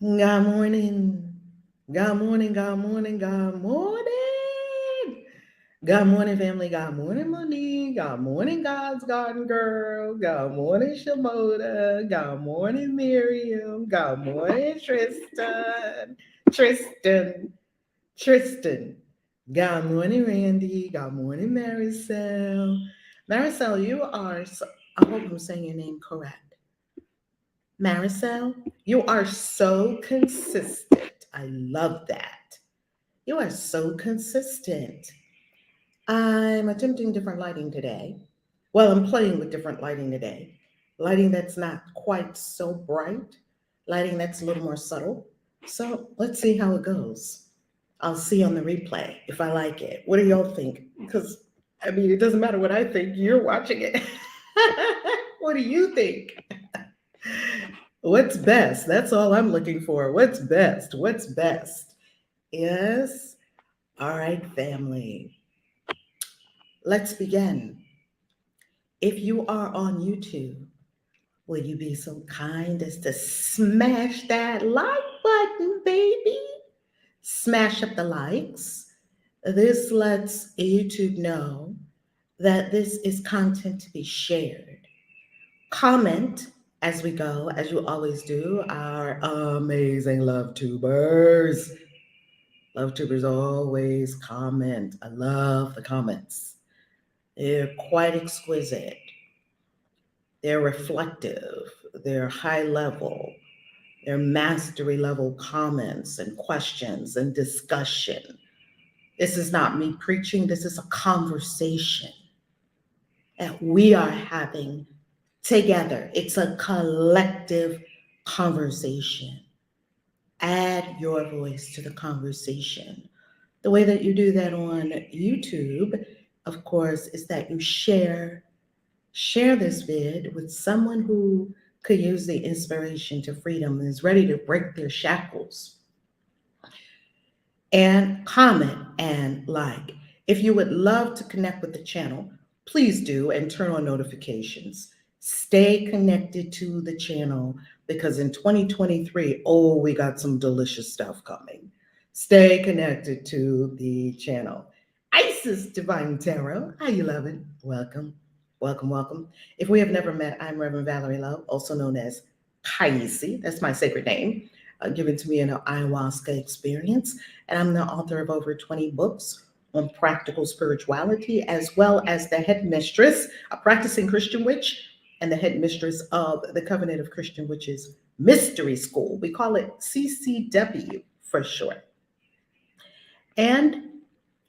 Good morning. Good morning. Good morning. Good morning. Good morning, family. Good morning, Monique. Good morning, God's Garden Girl. Good morning, Shimona. Good morning, Miriam. Good morning, Tristan. Tristan. Tristan. Good morning, Randy. Good morning, Maricel. Maricel, you are, I hope I'm saying your name correct. Maricel, you are so consistent. I love that. You are so consistent. I'm attempting different lighting today. Well, I'm playing with different lighting today. Lighting that's not quite so bright, lighting that's a little more subtle. So let's see how it goes. I'll see on the replay if I like it. What do y'all think? Because, I mean, it doesn't matter what I think, you're watching it. What do you think? What's best? That's all I'm looking for. What's best? What's best? Yes. All right, family. Let's begin. If you are on YouTube, will you be so kind as to smash that like button, baby? Smash up the likes. This lets YouTube know that this is content to be shared. Comment as we go, as you always do, our amazing love tubers. Love tubers always comment. I love the comments. They're quite exquisite. They're reflective. They're high level. They're mastery level comments and questions and discussion. This is not me preaching, this is a conversation that we are having together. It's a collective conversation. Add your voice to the conversation. The way that you do that on YouTube, of course, is that you share this vid with someone who could use the inspiration to freedom and is ready to break their shackles. And comment and like. If you would love to connect with the channel, please do and turn on notifications. Stay connected to the channel because in 2023, oh, we got some delicious stuff coming. Stay connected to the channel. Isis Divine Tarot, how you loving? Welcome, welcome, welcome. If we have never met, I'm Reverend Valerie Love, also known as Kaisi. That's my sacred name, given to me in an ayahuasca experience. And I'm the author of over 20 books on practical spirituality, as well as the head mistress, a practicing Christian witch, and the head mistress of the Covenant of Christian Witches Mystery School. We call it CCW for short. And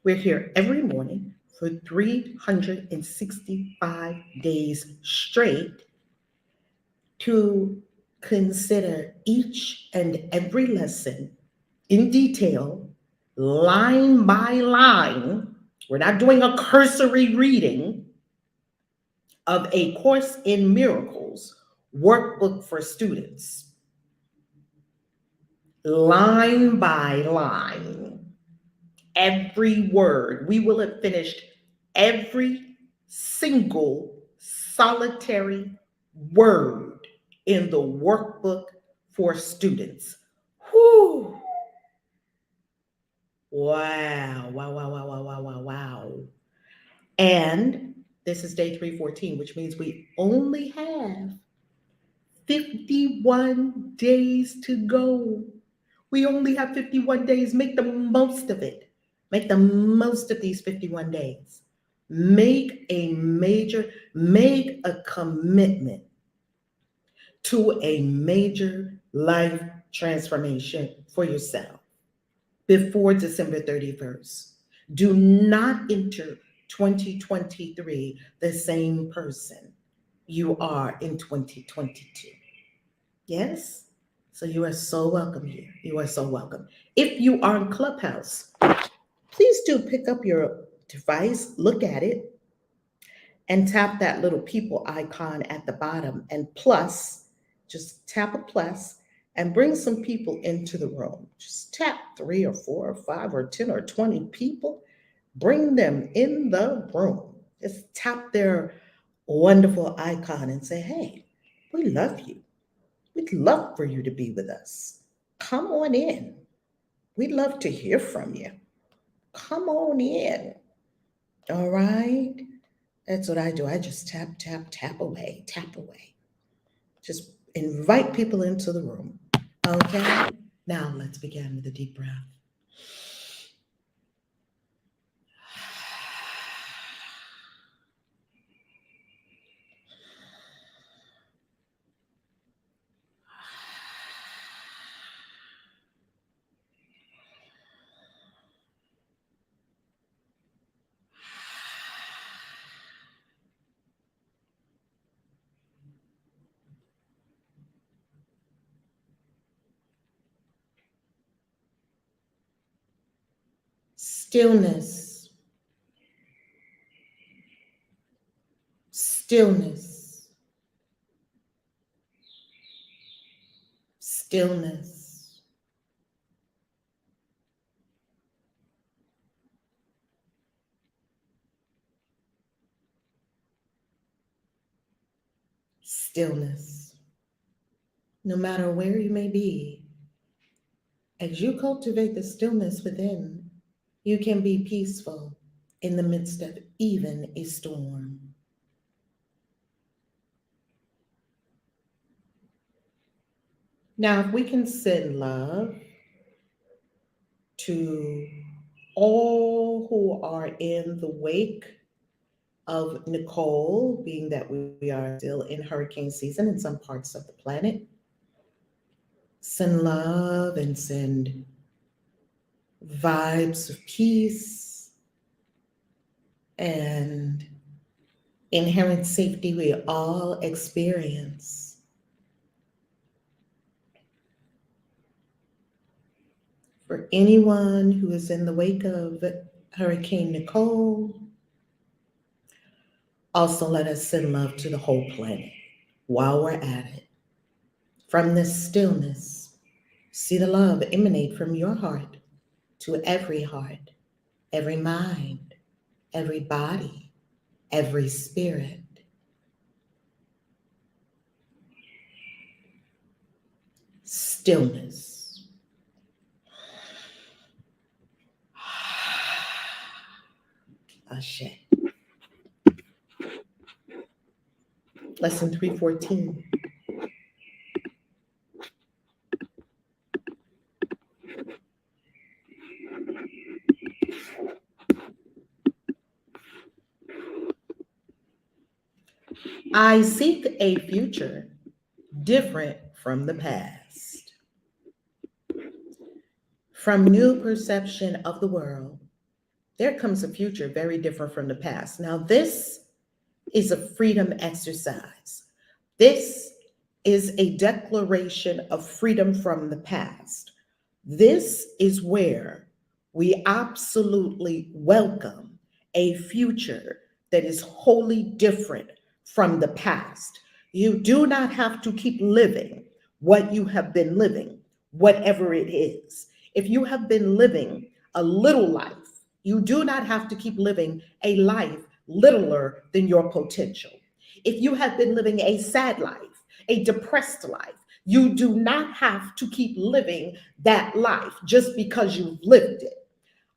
we're here every morning for 365 days straight to consider each and every lesson in detail, line by line. We're not doing a cursory reading of a Course in Miracles workbook for students. Line by line, every word. We will have finished every single solitary word in the workbook for students. Whew. Wow, wow, wow, wow, wow, wow, wow, wow. And this is day 314, which means we only have 51 days to go. We only have 51 days. Make the most of it. Make the most of these 51 days. Make a commitment to a major life transformation for yourself before December 31st. Do not enter 2023 the same person you are in 2022. Yes? So you are so welcome here. You are so welcome. If you are in Clubhouse, please do pick up your device, look at it, and tap that little people icon at the bottom and plus, just tap a plus and bring some people into the room. Just tap 3 or 4 or 5 or 10 or 20 people, bring them in the room. Just tap their wonderful icon and say, hey, we love you. We'd love for you to be with us. Come on in. We'd love to hear from you. Come on in. All right. That's what I do. I just tap, tap, tap away, tap away. Just invite people into the room. Okay. Now let's begin with a deep breath. Stillness, stillness, stillness, stillness. No matter where you may be, as you cultivate the stillness within, you can be peaceful in the midst of even a storm. Now, if we can send love to all who are in the wake of Nicole, being that we are still in hurricane season in some parts of the planet, send love and send vibes of peace and inherent safety we all experience. For anyone who is in the wake of Hurricane Nicole, also let us send love to the whole planet while we're at it. From this stillness, see the love emanate from your heart to every heart, every mind, every body, every spirit. Stillness. Ashe. Lesson 314. I seek a future different from the past. From new perception of the world, there comes a future very different from the past. Now, this is a freedom exercise. This is a declaration of freedom from the past. This is where we absolutely welcome a future that is wholly different from the past. You do not have to keep living what you have been living, whatever it is. If you have been living a little life, you do not have to keep living a life littler than your potential. If you have been living a sad life, a depressed life, you do not have to keep living that life just because you've lived it.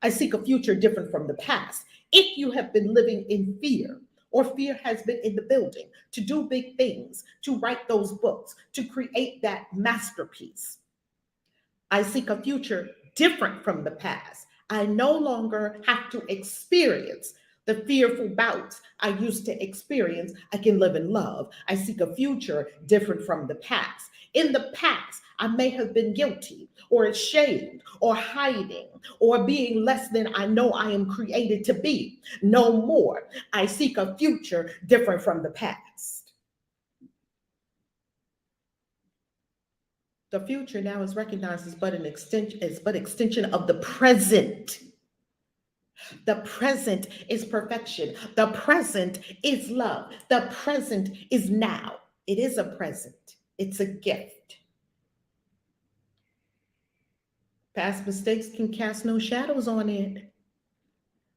I seek a future different from the past. If you have been living in fear, or fear has been in the building, to do big things, to write those books, to create that masterpiece, I seek a future different from the past. I no longer have to experience the fearful bouts I used to experience. I can live in love. I seek a future different from the past. In the past, I may have been guilty or ashamed or hiding or being less than I know I am created to be. No more. I seek a future different from the past. The future now is recognized as but extension of the present. The present is perfection. The present is love. The present is now. It is a present. It's a gift. Past mistakes can cast no shadows on it.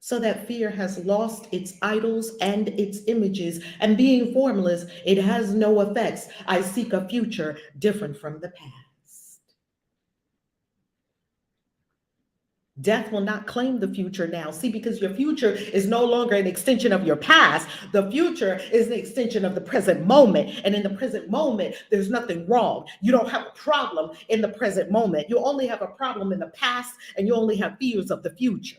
So that fear has lost its idols and its images, and being formless, it has no effects. I seek a future different from the past. Death will not claim the future now. See, because your future is no longer an extension of your past. The future is an extension of the present moment. And in the present moment, there's nothing wrong. You don't have a problem in the present moment. You only have a problem in the past, and you only have fears of the future.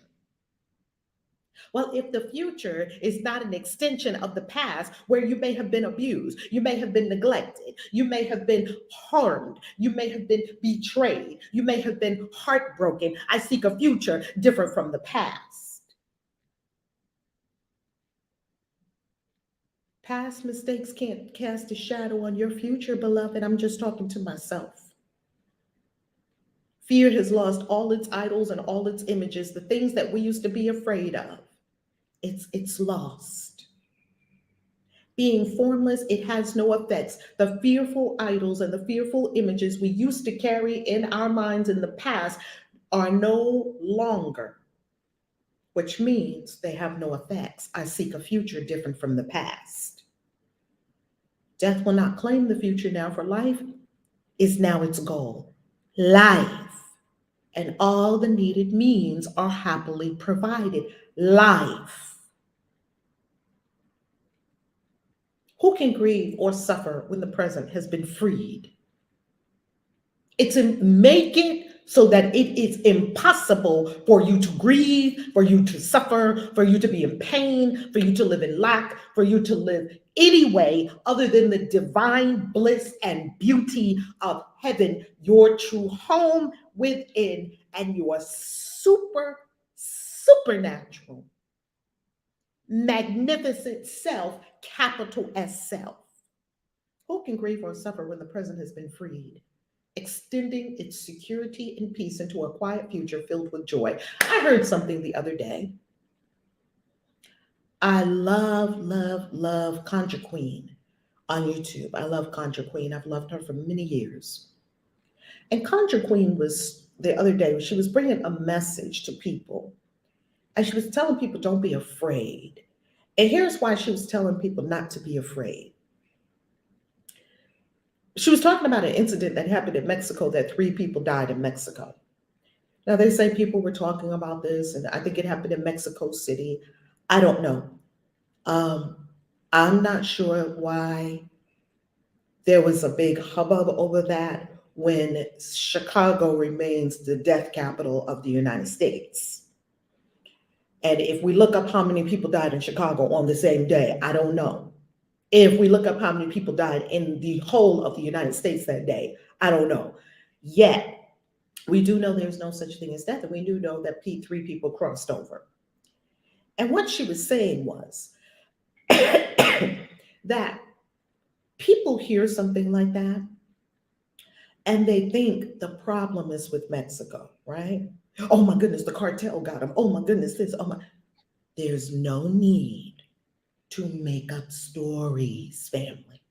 Well, if the future is not an extension of the past where you may have been abused, you may have been neglected, you may have been harmed, you may have been betrayed, you may have been heartbroken, I seek a future different from the past. Past mistakes can't cast a shadow on your future, beloved. I'm just talking to myself. Fear has lost all its idols and all its images, the things that we used to be afraid of. It's lost. Being formless, it has no effects. The fearful idols and the fearful images we used to carry in our minds in the past are no longer, which means they have no effects. I seek a future different from the past. Death will not claim the future now, for life is now its goal. Life and all the needed means are happily provided. Life. Who can grieve or suffer when the present has been freed? Make it so that it is impossible for you to grieve, for you to suffer, for you to be in pain, for you to live in lack, for you to live any way other than the divine bliss and beauty of heaven, your true home within, and your supernatural, magnificent self, capital S self. Who can grieve or suffer when the present has been freed, extending its security and peace into a quiet future filled with joy? I heard something the other day. I love Conjuring Queen on YouTube. I love Conjuring Queen. I've loved her for many years. And Conjuring Queen was the other day, she was bringing a message to people. And she was telling people, don't be afraid. And here's why she was telling people not to be afraid. She was talking about an incident that happened in Mexico, that 3 people died in Mexico. Now, they say people were talking about this, and I think it happened in Mexico City. I don't know. I'm not sure why there was a big hubbub over that when Chicago remains the death capital of the United States. And if we look up how many people died in Chicago on the same day, I don't know. If we look up how many people died in the whole of the United States that day, I don't know. Yet, we do know there's no such thing as death, and we do know that 3 people crossed over. And what she was saying was that people hear something like that, and they think the problem is with Mexico, right? Oh my goodness, the cartel got him. Oh my goodness, this, oh my. There's no need to make up stories, family.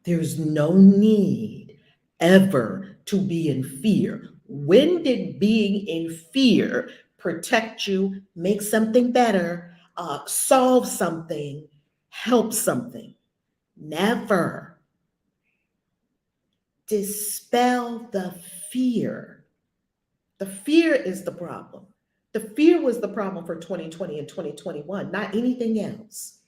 There's no need ever to be in fear. When did being in fear protect you, make something better, solve something, help something? Never. Dispel the fear. The fear is the problem. The fear was the problem for 2020 and 2021, not anything else.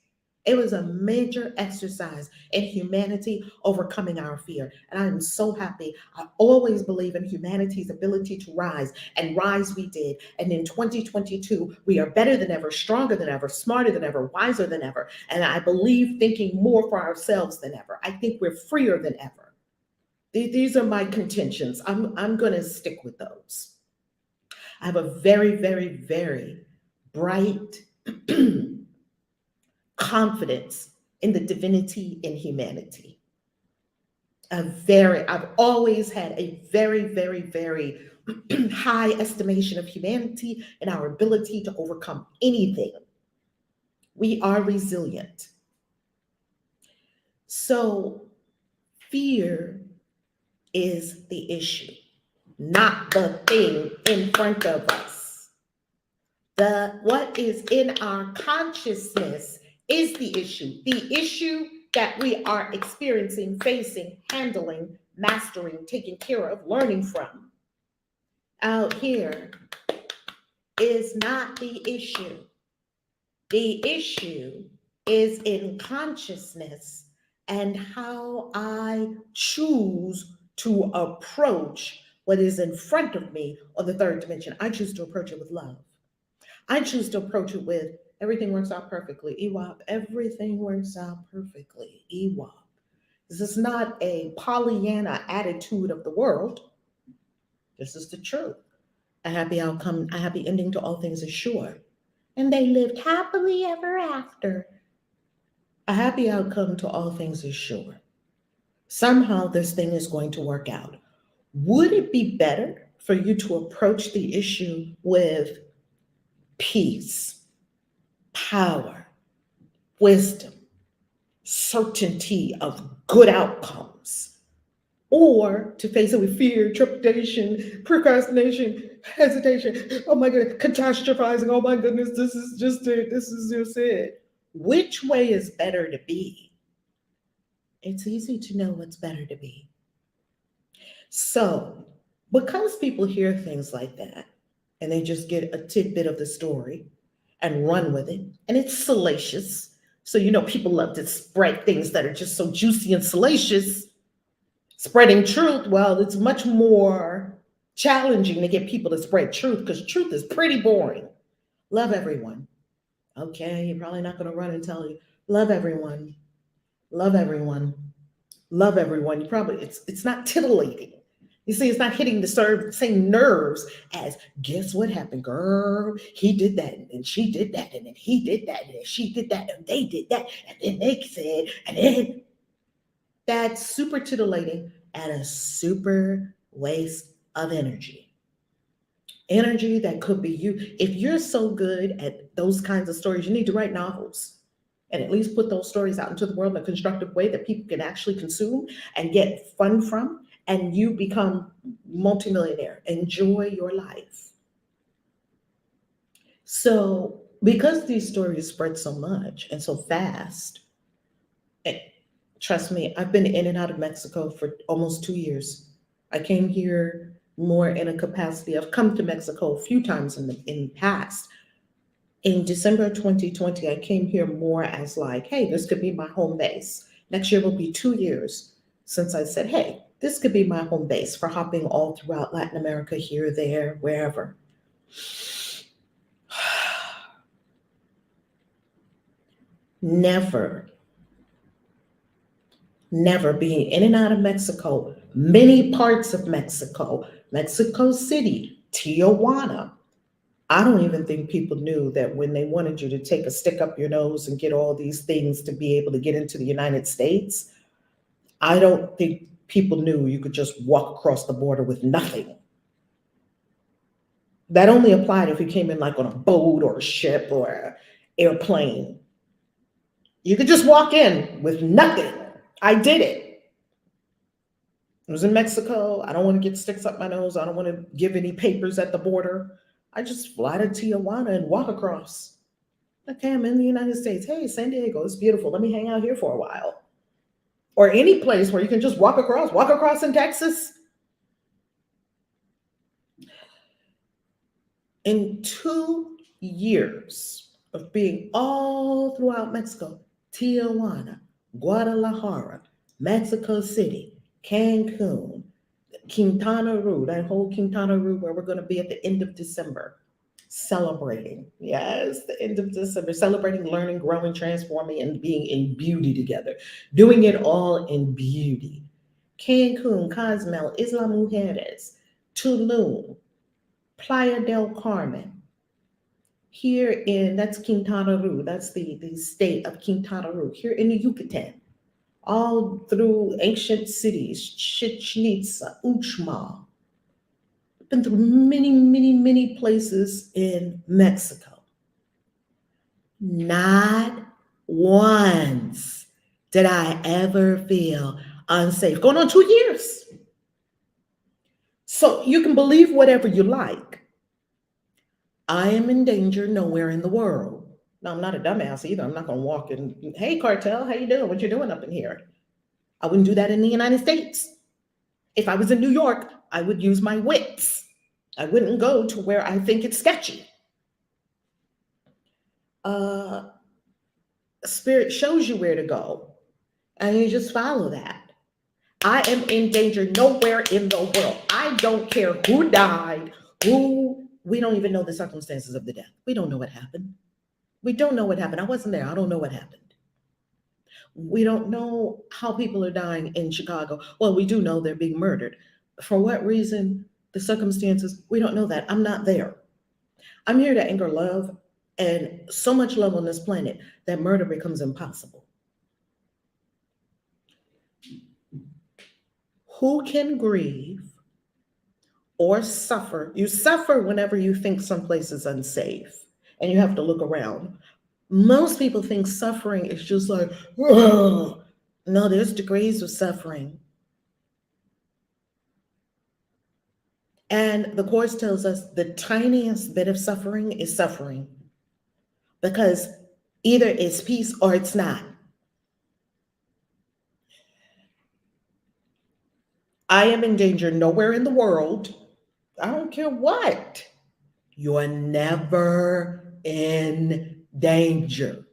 It was a major exercise in humanity overcoming our fear. And I am so happy. I always believe in humanity's ability to rise, and rise we did. And in 2022, we are better than ever, stronger than ever, smarter than ever, wiser than ever. And I believe thinking more for ourselves than ever. I think we're freer than ever. These are my contentions. I'm going to stick with those. I have a very, very, very bright confidence in the divinity in humanity. I've always had a very, very, very high estimation of humanity and our ability to overcome anything. We are resilient. So fear is the issue, not the thing in front of us. What is in our consciousness is the issue that we are experiencing, facing, handling, mastering, taking care of, learning from. Out here, is not the issue. The issue is in consciousness and how I choose to approach what is in front of me on the third dimension. I choose to approach it with love. I choose to approach it with everything works out perfectly. EWOP, everything works out perfectly. EWOP. This is not a Pollyanna attitude of the world. This is the truth. A happy outcome, a happy ending to all things is sure. And they lived happily ever after. A happy outcome to all things is sure. Somehow this thing is going to work out. Would it be better for you to approach the issue with peace, power, wisdom, certainty of good outcomes, or to face it with fear, trepidation, procrastination, hesitation, oh my God, catastrophizing, oh my goodness, this is just it, this is just it. Which way is better to be? It's easy to know what's better to be. So, because people hear things like that, and they just get a tidbit of the story and run with it, and it's salacious. So, people love to spread things that are just so juicy and salacious. Spreading truth, well, it's much more challenging to get people to spread truth because truth is pretty boring. Love everyone. Okay, you're probably not going to run and tell you, love everyone, love everyone, love everyone. It's not titillating. You see, it's not hitting the same nerves as, guess what happened, girl? He did that, and she did that, and then he did that, and then she did that, and they did that, and then they said, and then that's super titillating and a super waste of energy. Energy that could be you. If you're so good at those kinds of stories, you need to write novels and at least put those stories out into the world in a constructive way that people can actually consume and get fun from, and you become multimillionaire. Enjoy your life. So, because these stories spread so much and so fast, trust me, I've been in and out of Mexico for almost 2 years. I came here more in a capacity. I've come to Mexico a few times in the past. In December 2020, I came here more as like, hey, this could be my home base. Next year will be 2 years since I said, hey, this could be my home base for hopping all throughout Latin America, here, there, wherever. Never being in and out of Mexico, many parts of Mexico, Mexico City, Tijuana. I don't even think people knew that when they wanted you to take a stick up your nose and get all these things to be able to get into the United States, I don't think people knew you could just walk across the border with nothing. That only applied if you came in like on a boat or a ship or an airplane. You could just walk in with nothing. I did it. I was in Mexico. I don't want to get sticks up my nose. I don't want to give any papers at the border. I just fly to Tijuana and walk across. Okay, I'm in the United States. Hey, San Diego, it's beautiful. Let me hang out here for a while. Or any place where you can just walk across in Texas. In 2 years of being all throughout Mexico, Tijuana, Guadalajara, Mexico City, Cancun, Quintana Roo, that whole Quintana Roo where we're going to be at the end of December, celebrating. Yes, the end of December, celebrating, learning, growing, transforming, and being in beauty together, doing it all in beauty. Cancun, Cozumel, Isla Mujeres, Tulum, Playa del Carmen. That's Quintana Roo, that's the state of Quintana Roo, here in the Yucatan, all through ancient cities, Chichen Itza, Uxmal. Been through many, many, many places in Mexico. Not once did I ever feel unsafe. Going on 2 years. So you can believe whatever you like. I am in danger nowhere in the world. Now, I'm not a dumbass either. I'm not going to walk in, hey, cartel, how you doing? What you doing up in here? I wouldn't do that in the United States. If I was in New York, I would use my wits. I wouldn't go to where I think it's sketchy. uh, Spirit shows you where to go, and you just follow that. I am in danger nowhere in the world. I don't care who died, we don't even know the circumstances of the death. We don't know what happened. We don't know what happened. I wasn't there. I don't know what happened. We don't know how people are dying in Chicago. Well, we do know they're being murdered. For what reason? The circumstances, we don't know that. I'm not there. I'm here to anchor love and so much love on this planet that murder becomes impossible. Who can grieve or suffer? You suffer whenever you think someplace is unsafe and you have to look around. Most people think suffering is just like, oh. No, there's degrees of suffering. And the Course tells us the tiniest bit of suffering is suffering because either it's peace or it's not. I am in danger nowhere in the world. I don't care what. You're never in danger.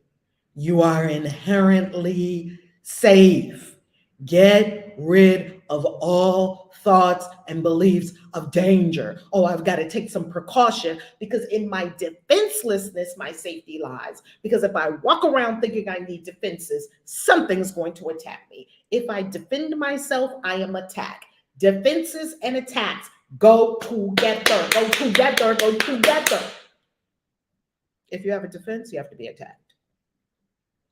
You are inherently safe. Get rid of all thoughts and beliefs of danger. Oh, I've got to take some precaution because in my defenselessness, my safety lies. Because if I walk around thinking I need defenses, something's going to attack me. If I defend myself, I am attacked. Defenses and attacks go together, go together, go together. If you have a defense, you have to be attacked.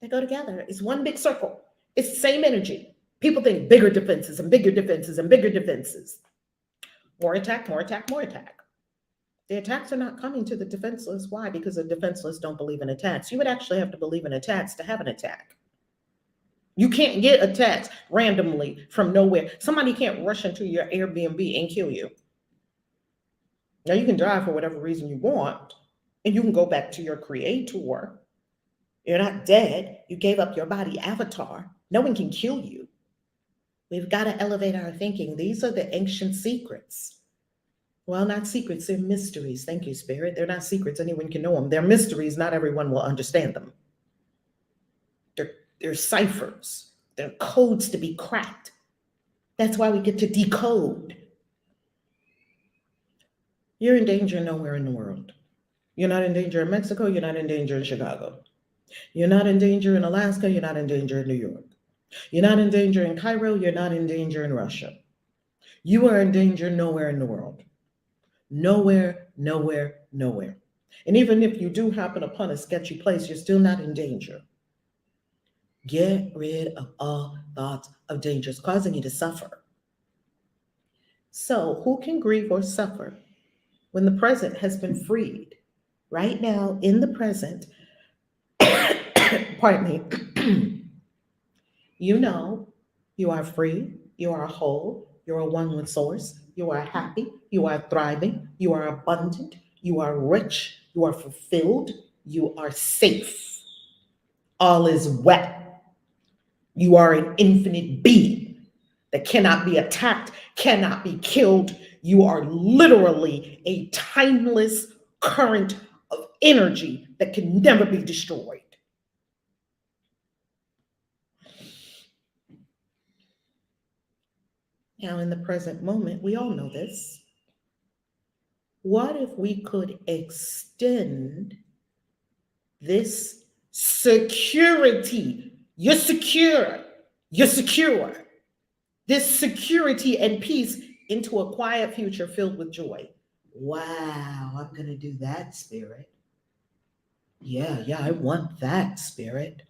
They go together. It's one big circle. It's the same energy. People think bigger defenses and bigger defenses and bigger defenses. More attack, more attack, more attack. The attacks are not coming to the defenseless. Why? Because the defenseless don't believe in attacks. You would actually have to believe in attacks to have an attack. You can't get attacks randomly from nowhere. Somebody can't rush into your Airbnb and kill you. Now you can drive for whatever reason you want, and you can go back to your creator. You're not dead. You gave up your body avatar. No one can kill you. We've got to elevate our thinking. These are the ancient secrets. Well, not secrets, they're mysteries. Thank you, Spirit. They're not secrets. Anyone can know them. They're mysteries. Not everyone will understand them. They're ciphers. They're codes to be cracked. That's why we get to decode. You're in danger nowhere in the world. You're not in danger in Mexico. You're not in danger in Chicago. You're not in danger in Alaska. You're not in danger in New York. You're not in danger in Cairo. You're not in danger in Russia. You are in danger nowhere in the world. Nowhere, nowhere, nowhere. And even if you do happen upon a sketchy place, you're still not in danger. Get rid of all thoughts of dangers causing you to suffer. So, who can grieve or suffer when the present has been freed? Right now, in the present, pardon me, you know you are free, you are whole, you are one with Source, you are happy, you are thriving, you are abundant, you are rich, you are fulfilled, you are safe. All is well. You are an infinite being that cannot be attacked, cannot be killed. You are literally a timeless current of energy that can never be destroyed. Now, in the present moment, we all know this. What if we could extend this security? You're secure. You're secure. This security and peace into a quiet future filled with joy. Wow, I'm going to do that, Spirit. Yeah, I want that, Spirit.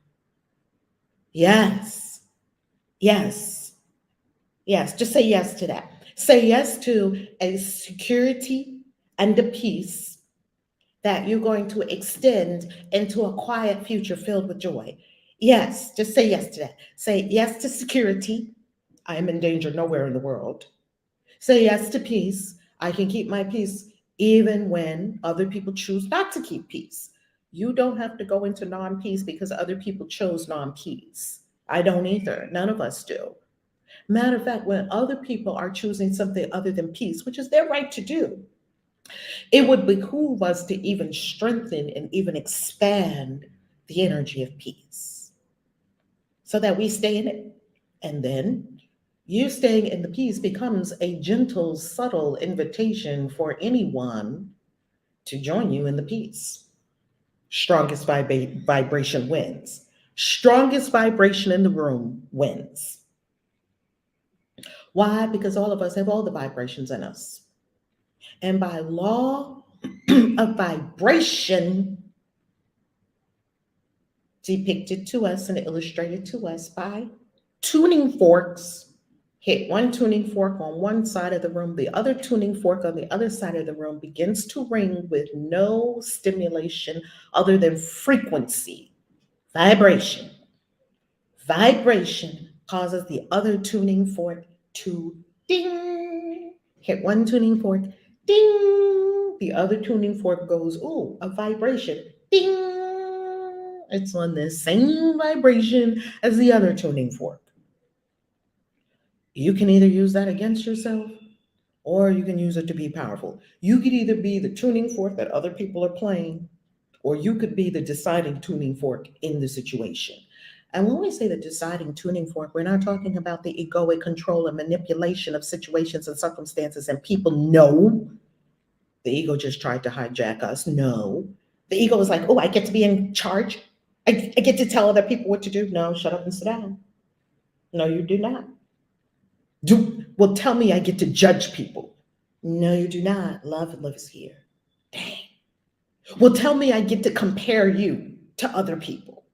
Yes, yes, yes. Just say yes to that. Say yes to a security and a peace that you're going to extend into a quiet future filled with joy. Yes, just say yes to that. Say yes to security. I am in danger nowhere in the world. Say yes to peace. I can keep my peace even when other people choose not to keep peace. You don't have to go into non-peace because other people chose non-peace. I don't either. None of us do. Matter of fact, when other people are choosing something other than peace, which is their right to do, It would behoove us to even strengthen and even expand the energy of peace so that we stay in it. And then you staying in the peace becomes a gentle, subtle invitation for anyone to join you in the peace. Strongest vibration wins. Strongest vibration in the room wins. Why? Because all of us have all the vibrations in us. And by law of vibration, depicted to us and illustrated to us by tuning forks, hit one tuning fork on one side of the room, the other tuning fork on the other side of the room begins to ring with no stimulation other than frequency, vibration. Vibration causes the other tuning fork to ding. Hit one tuning fork, ding. The other tuning fork goes, ooh, a vibration, ding. It's on the same vibration as the other tuning fork. You can either use that against yourself or you can use it to be powerful. You could either be the tuning fork that other people are playing, or you could be the deciding tuning fork in the situation. And when we say the deciding tuning fork, we're not talking about the egoic control and manipulation of situations and circumstances and people. No, the ego just tried to hijack us. No, the ego is like, oh, I get to be in charge. I get to tell other people what to do. No, shut up and sit down. No, you do not. Well, tell me I get to judge people. No, you do not. Love lives here. Dang. Well, tell me I get to compare you to other people.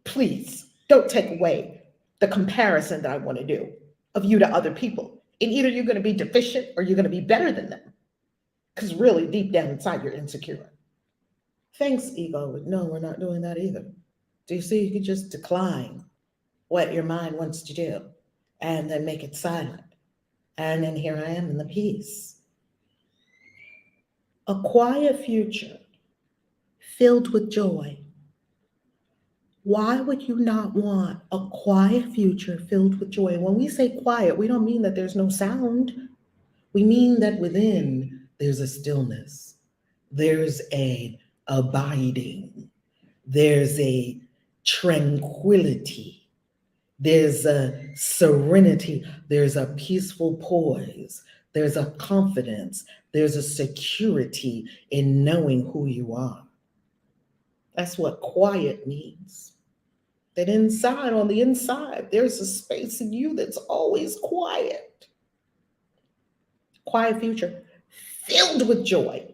Please don't take away the comparison that I want to do of you to other people. And either you're going to be deficient or you're going to be better than them. Because really, deep down inside, you're insecure. Thanks, ego. No, we're not doing that either. Do you see? You can just decline what your mind wants to do and then make it silent. And then here I am in the peace. A quiet future filled with joy. Why would you not want a quiet future filled with joy? When we say quiet, we don't mean that there's no sound. We mean that within there's a stillness, there's a abiding, there's a tranquility, there's a serenity, there's a peaceful poise, there's a confidence, there's a security in knowing who you are. That's what quiet means. That inside, on the inside, there's a space in you that's always quiet. Quiet future, filled with joy.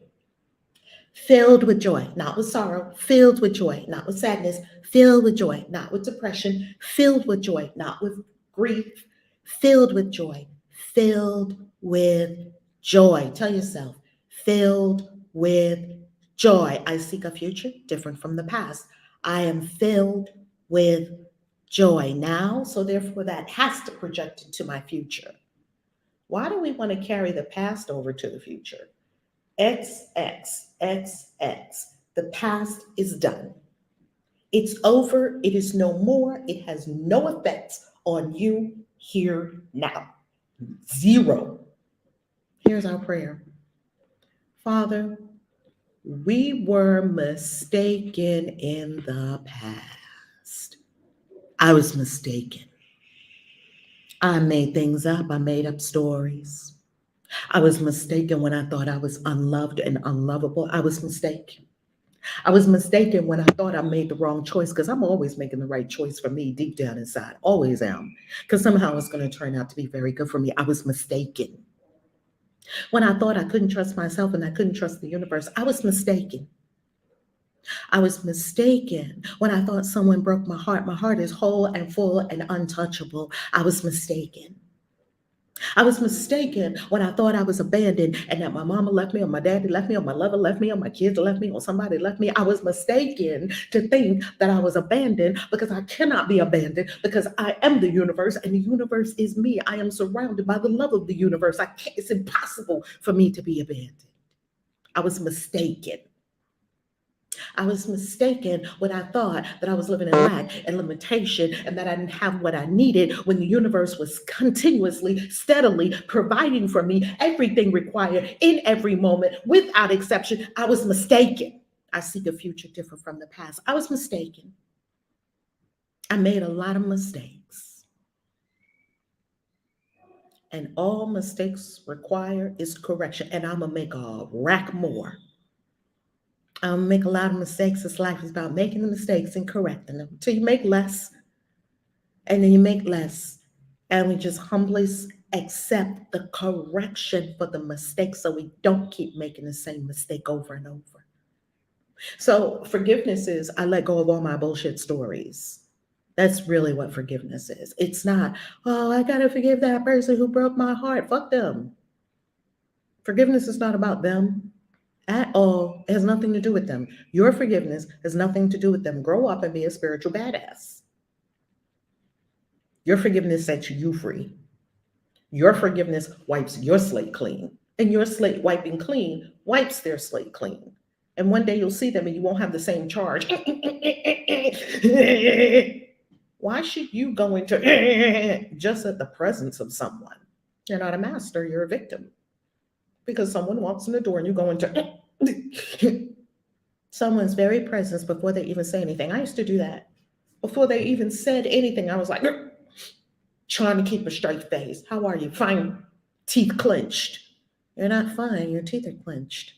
Filled with joy, not with sorrow, filled with joy, not with sadness, filled with joy, not with depression, filled with joy, not with grief, filled with joy, filled with joy. Tell yourself, filled with joy. I seek a future different from the past. I am filled with joy now, so therefore that has to project into my future. Why do we want to carry the past over to the future? X, X, X, X. The past is done. It's over. It is no more. It has no effects on you here now. Zero. Here's our prayer. Father, we were mistaken in the past. I was mistaken. I made things up. I made up stories. I was mistaken when I thought I was unloved and unlovable. I was mistaken. I was mistaken when I thought I made the wrong choice, because I'm always making the right choice for me deep down inside. Always am. Because somehow it's going to turn out to be very good for me. I was mistaken. When I thought I couldn't trust myself and I couldn't trust the universe, I was mistaken. I was mistaken when I thought someone broke my heart. My heart is whole and full and untouchable. I was mistaken. I was mistaken when I thought I was abandoned and that my mama left me, or my daddy left me, or my lover left me, or my kids left me, or somebody left me. I was mistaken to think that I was abandoned, because I cannot be abandoned, because I am the universe and the universe is me. I am surrounded by the love of the universe. It's impossible for me to be abandoned. I was mistaken. I was mistaken when I thought that I was living in lack and limitation and that I didn't have what I needed when the universe was continuously, steadily providing for me everything required in every moment without exception. I was mistaken. I seek a future different from the past. I was mistaken. I made a lot of mistakes. And all mistakes require is correction. And I'm going to make a rack more. Make a lot of mistakes. This life is about making the mistakes and correcting them. So you make less, and then you make less, and we just humbly accept the correction for the mistake so we don't keep making the same mistake over and over. So forgiveness is I let go of all my bullshit stories. That's really what forgiveness is. It's not, oh, I got to forgive that person who broke my heart. Fuck them. Forgiveness is not about them at all. It has nothing to do with them. Your forgiveness has nothing to do with them. Grow up and be a spiritual badass. Your forgiveness sets you free. Your forgiveness wipes your slate clean. And your slate wiping clean wipes their slate clean. And one day you'll see them and you won't have the same charge. Why should you go into just at the presence of someone? You're not a master, you're a victim. Because someone walks in the door and you go into someone's very presence before they even say anything. I used to do that. Before they even said anything, I was like, trying to keep a straight face. How are you? Fine. Teeth clenched. You're not fine. Your teeth are clenched.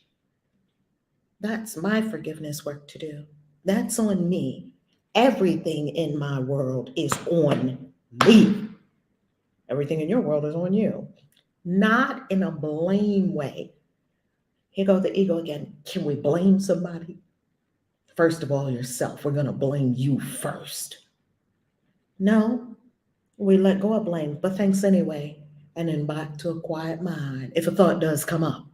That's my forgiveness work to do. That's on me. Everything in my world is on me. Everything in your world is on you. Not in a blame way. Here goes the ego again. Can we blame somebody? First of all, yourself. We're going to blame you first. No, we let go of blame, but thanks anyway. And then back to a quiet mind. If a thought does come up,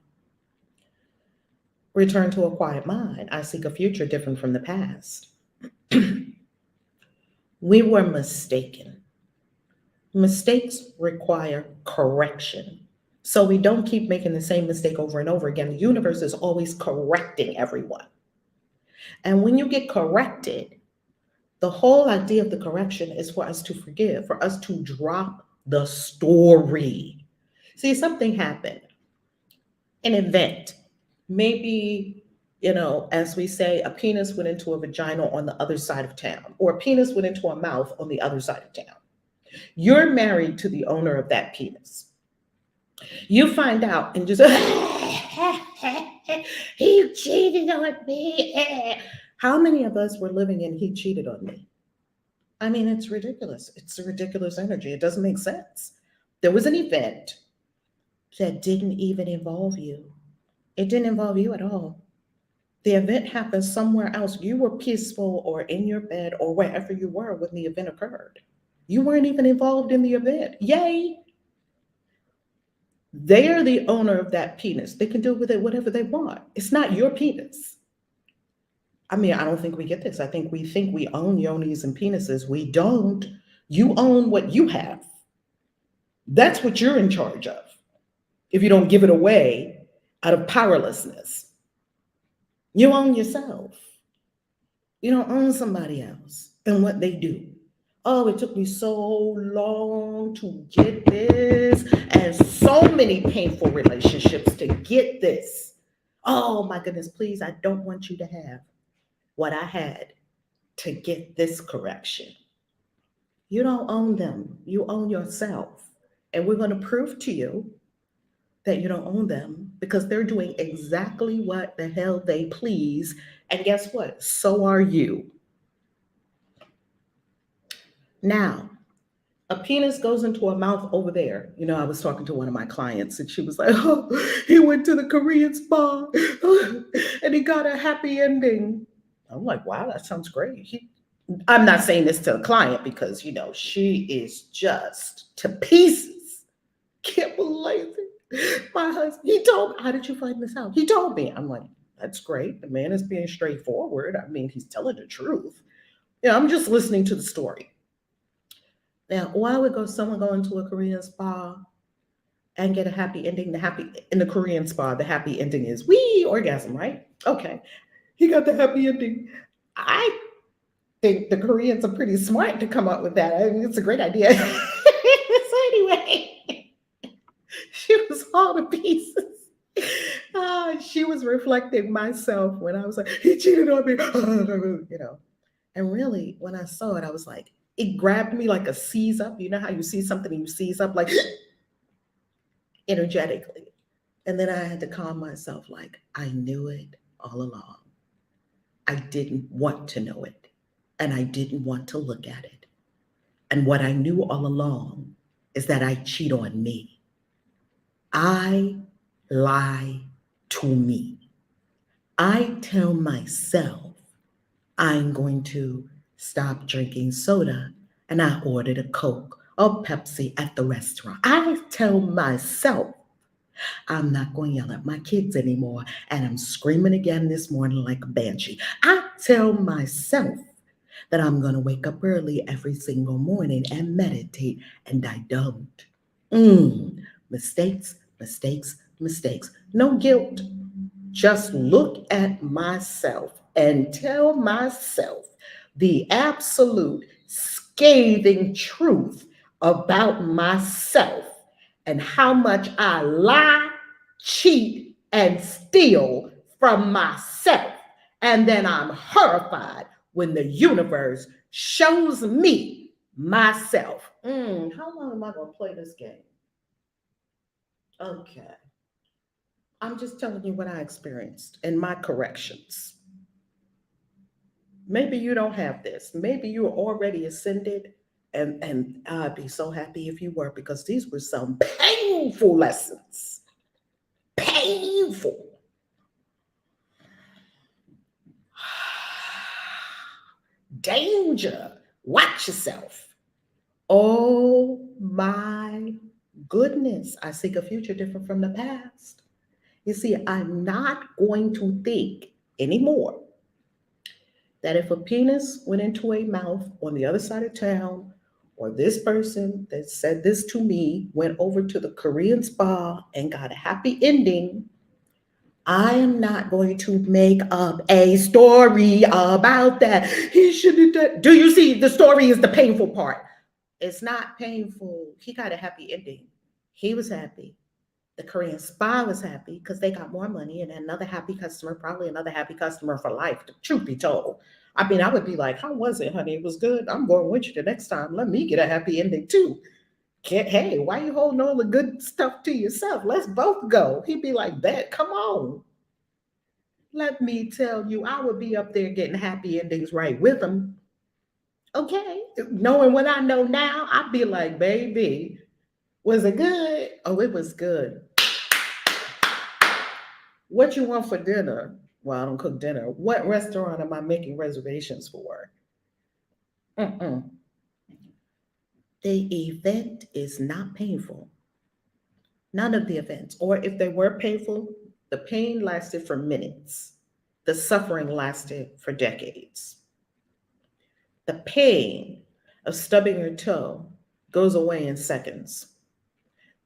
return to a quiet mind. I seek a future different from the past. We were mistaken. Mistakes require correction. So we don't keep making the same mistake over and over again. The universe is always correcting everyone. And when you get corrected, the whole idea of the correction is for us to forgive, for us to drop the story. See, something happened, an event, maybe, as we say, a penis went into a vagina on the other side of town, or a penis went into a mouth on the other side of town. You're married to the owner of that penis. You find out and just, he cheated on me. How many of us were living in he cheated on me? I mean, it's ridiculous. It's a ridiculous energy. It doesn't make sense. There was an event that didn't even involve you. It didn't involve you at all. The event happened somewhere else. You were peaceful or in your bed or wherever you were when the event occurred. You weren't even involved in the event. Yay! They are the owner of that penis. They can do with it whatever they want. It's not your penis. I mean, I don't think we get this. I think we own yonis and penises. We don't. You own what you have. That's what you're in charge of. If you don't give it away out of powerlessness, you own yourself. You don't own somebody else and what they do. Oh, it took me so long to get this, and so many painful relationships to get this. Oh my goodness, please, I don't want you to have what I had to get this correction. You don't own them. You own yourself. And we're going to prove to you that you don't own them because they're doing exactly what the hell they please. And guess what? So are you. Now, a penis goes into a mouth over there. I was talking to one of my clients and she was like, oh, he went to the Korean spa and he got a happy ending. I'm like, wow, that sounds great. I'm not saying this to a client because, she is just to pieces. Can't believe it. My husband, he told me, how did you find this out? He told me. I'm like, that's great. The man is being straightforward. I mean, he's telling the truth. I'm just listening to the story. Now, why would someone go into a Korean spa and get a happy ending? In the Korean spa, the happy ending is wee orgasm, right? Okay. He got the happy ending. I think the Koreans are pretty smart to come up with that. I mean, it's a great idea. So anyway, she was all to pieces. She was reflecting myself when I was like, he cheated on me, you know. And really, when I saw it, I was like, it grabbed me like a seize up. You know how you see something and you seize up like energetically. And then I had to calm myself, like, I knew it all along. I didn't want to know it. And I didn't want to look at it. And what I knew all along is that I cheat on me. I lie to me. I tell myself I'm going to stop drinking soda and I ordered a Coke or Pepsi at the restaurant. I tell myself I'm not going to yell at my kids anymore and I'm screaming again this morning like a banshee. I tell myself that I'm going to wake up early every single morning and meditate, and I don't. Mistakes, mistakes, mistakes. No guilt. Just look at myself and tell myself the absolute scathing truth about myself and how much I lie, cheat, and steal from myself. And then I'm horrified when the universe shows me myself. How long am I going to play this game? Okay. I'm just telling you what I experienced and my corrections. Maybe you don't have this. Maybe you're already ascended, and I'd be so happy if you were, because these were some painful lessons. Painful. Danger. Watch yourself. Oh my goodness. I seek a future different from the past. You see, I'm not going to think anymore that if a penis went into a mouth on the other side of town, or this person that said this to me went over to the Korean spa and got a happy ending, I am not going to make up a story about that. He should have done. Do you see? The story is the painful part. It's not painful. He got a happy ending. He was happy. The Korean spa was happy because they got more money and another happy customer, probably another happy customer for life, the truth be told. I mean, I would be like, how was it, honey? It was good. I'm going with you the next time. Let me get a happy ending too. Hey, why you holding all the good stuff to yourself? Let's both go. He'd be like, bet, come on. Let me tell you, I would be up there getting happy endings right with him. Okay. Knowing what I know now, I'd be like, baby, was it good? Oh, it was good. What you want for dinner? Well, I don't cook dinner. What restaurant am I making reservations for? Mm-mm. The event is not painful. None of the events. Or if they were painful, the pain lasted for minutes. The suffering lasted for decades. The pain of stubbing your toe goes away in seconds.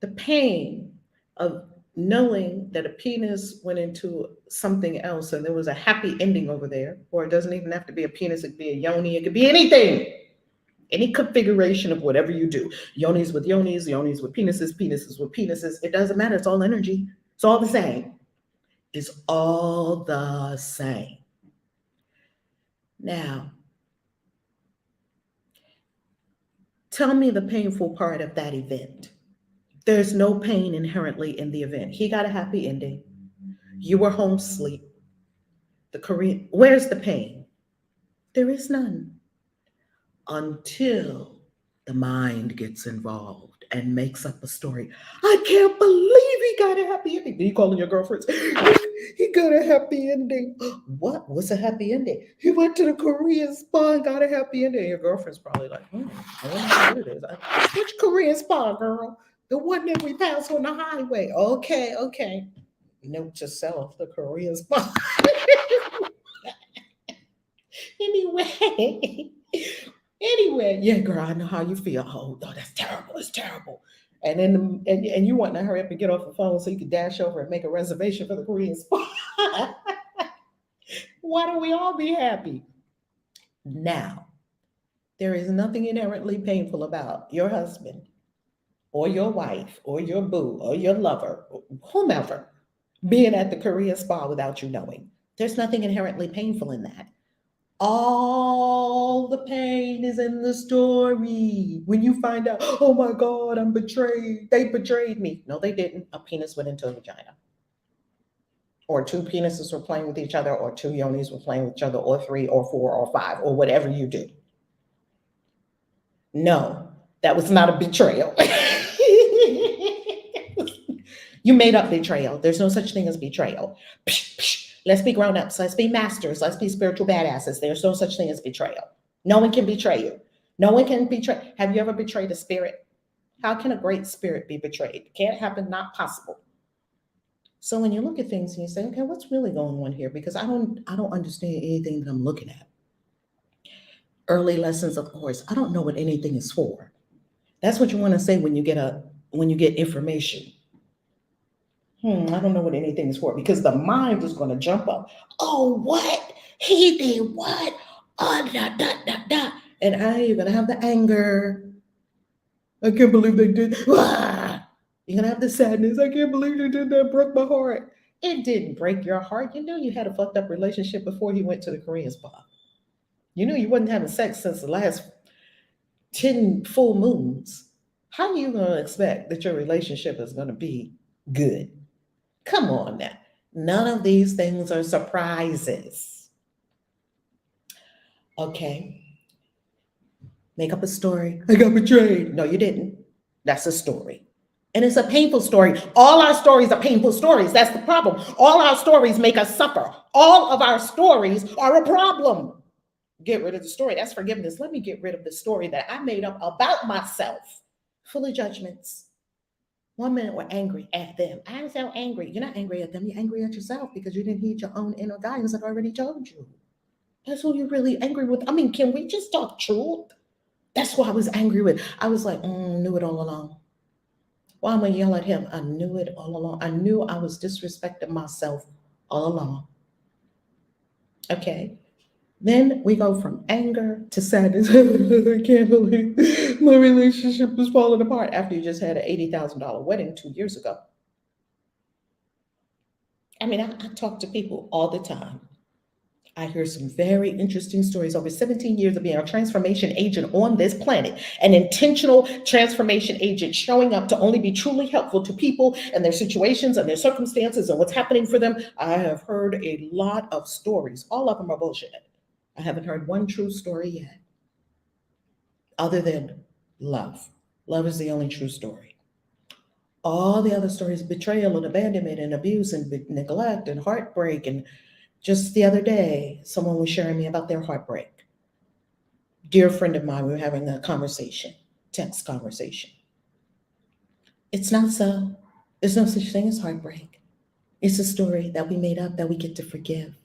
The pain of knowing that a penis went into something else and there was a happy ending over there, or it doesn't even have to be a penis, it could be a yoni, it could be anything, any configuration of whatever you do. Yonis with yonis, yonis with penises, penises with penises. It doesn't matter. It's all energy. It's all the same. It's all the same. Now, tell me the painful part of that event. There's no pain inherently in the event. He got a happy ending. You were home asleep. The Korean, where's the pain? There is none until the mind gets involved and makes up a story. I can't believe he got a happy ending. Are you calling your girlfriends? He got a happy ending. What? What's a happy ending? He went to the Korean spa and got a happy ending. Your girlfriend's probably like, I wonder what it is. Which Korean spa, girl? The one that we pass on the highway. Okay, okay. Note to self, the Korean spa. Anyway, anyway, yeah, girl, I know how you feel. Oh, that's terrible. It's terrible. And then and you want to hurry up and get off the phone so you can dash over and make a reservation for the Korean spa. Why don't we all be happy? Now, there is nothing inherently painful about your husband or your wife or your boo or your lover, or whomever, being at the Korea spa without you knowing. There's nothing inherently painful in that. All the pain is in the story. When you find out, oh my God, I'm betrayed. They betrayed me. No, they didn't. A penis went into a vagina. Or two penises were playing with each other, or two yonis were playing with each other, or three, or four, or five, or whatever you do. No, that was not a betrayal. You made up betrayal. There's no such thing as betrayal. Let's be grown ups. Let's be masters. Let's be spiritual badasses. There's no such thing as betrayal. No one can betray you. No one can betray. Have you ever betrayed a spirit? How can a great spirit be betrayed? Can't happen, not possible. So when you look at things and you say, okay, what's really going on here? Because I don't understand anything that I'm looking at. Early lessons of course. I don't know what anything is for. That's what you want to say when you get information. I don't know what anything is for, because the mind is going to jump up. Oh, what? He did what? Oh, da, da, da, da. And you're going to have the anger. I can't believe they did. Ah! You're going to have the sadness. I can't believe they did that. Broke my heart. It didn't break your heart. You knew you had a fucked up relationship before he went to the Korean spa. You knew you wasn't having sex since the last 10 full moons. How are you going to expect that your relationship is going to be good? Come on now. None of these things are surprises. Okay. Make up a story. I got betrayed. No, you didn't. That's a story. And it's a painful story. All our stories are painful stories. That's the problem. All our stories make us suffer. All of our stories are a problem. Get rid of the story. That's forgiveness. Let me get rid of the story that I made up about myself, full of judgments. One minute we're angry at them. I'm so angry. You're not angry at them. You're angry at yourself because you didn't heed your own inner guidance that I already told you. That's who you're really angry with. I mean, can we just talk truth? That's what I was angry with. I was like, knew it all along. Why am I yell at him? I knew it all along. I knew I was disrespecting myself all along. Okay. Then we go from anger to sadness. I can't believe my relationship is falling apart after you just had an $80,000 wedding 2 years ago. I mean, I talk to people all the time. I hear some very interesting stories. Over 17 years of being a transformation agent on this planet, an intentional transformation agent showing up to only be truly helpful to people and their situations and their circumstances and what's happening for them. I have heard a lot of stories. All of them are bullshit. I haven't heard one true story yet, other than love. Love is the only true story. All the other stories, betrayal and abandonment and abuse and neglect and heartbreak. And just the other day, someone was sharing me about their heartbreak. Dear friend of mine, we were having a conversation, text conversation. It's not so. There's no such thing as heartbreak. It's a story that we made up that we get to forgive.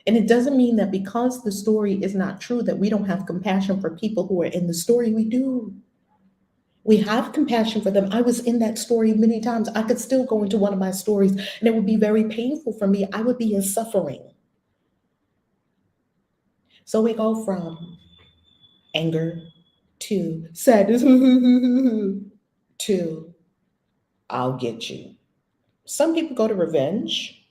And it doesn't mean that because the story is not true that we don't have compassion for people who are in the story. We do. We have compassion for them. I was in that story many times. I could still go into one of my stories and it would be very painful for me. I would be in suffering. So we go from anger to sadness to I'll get you. Some people go to revenge.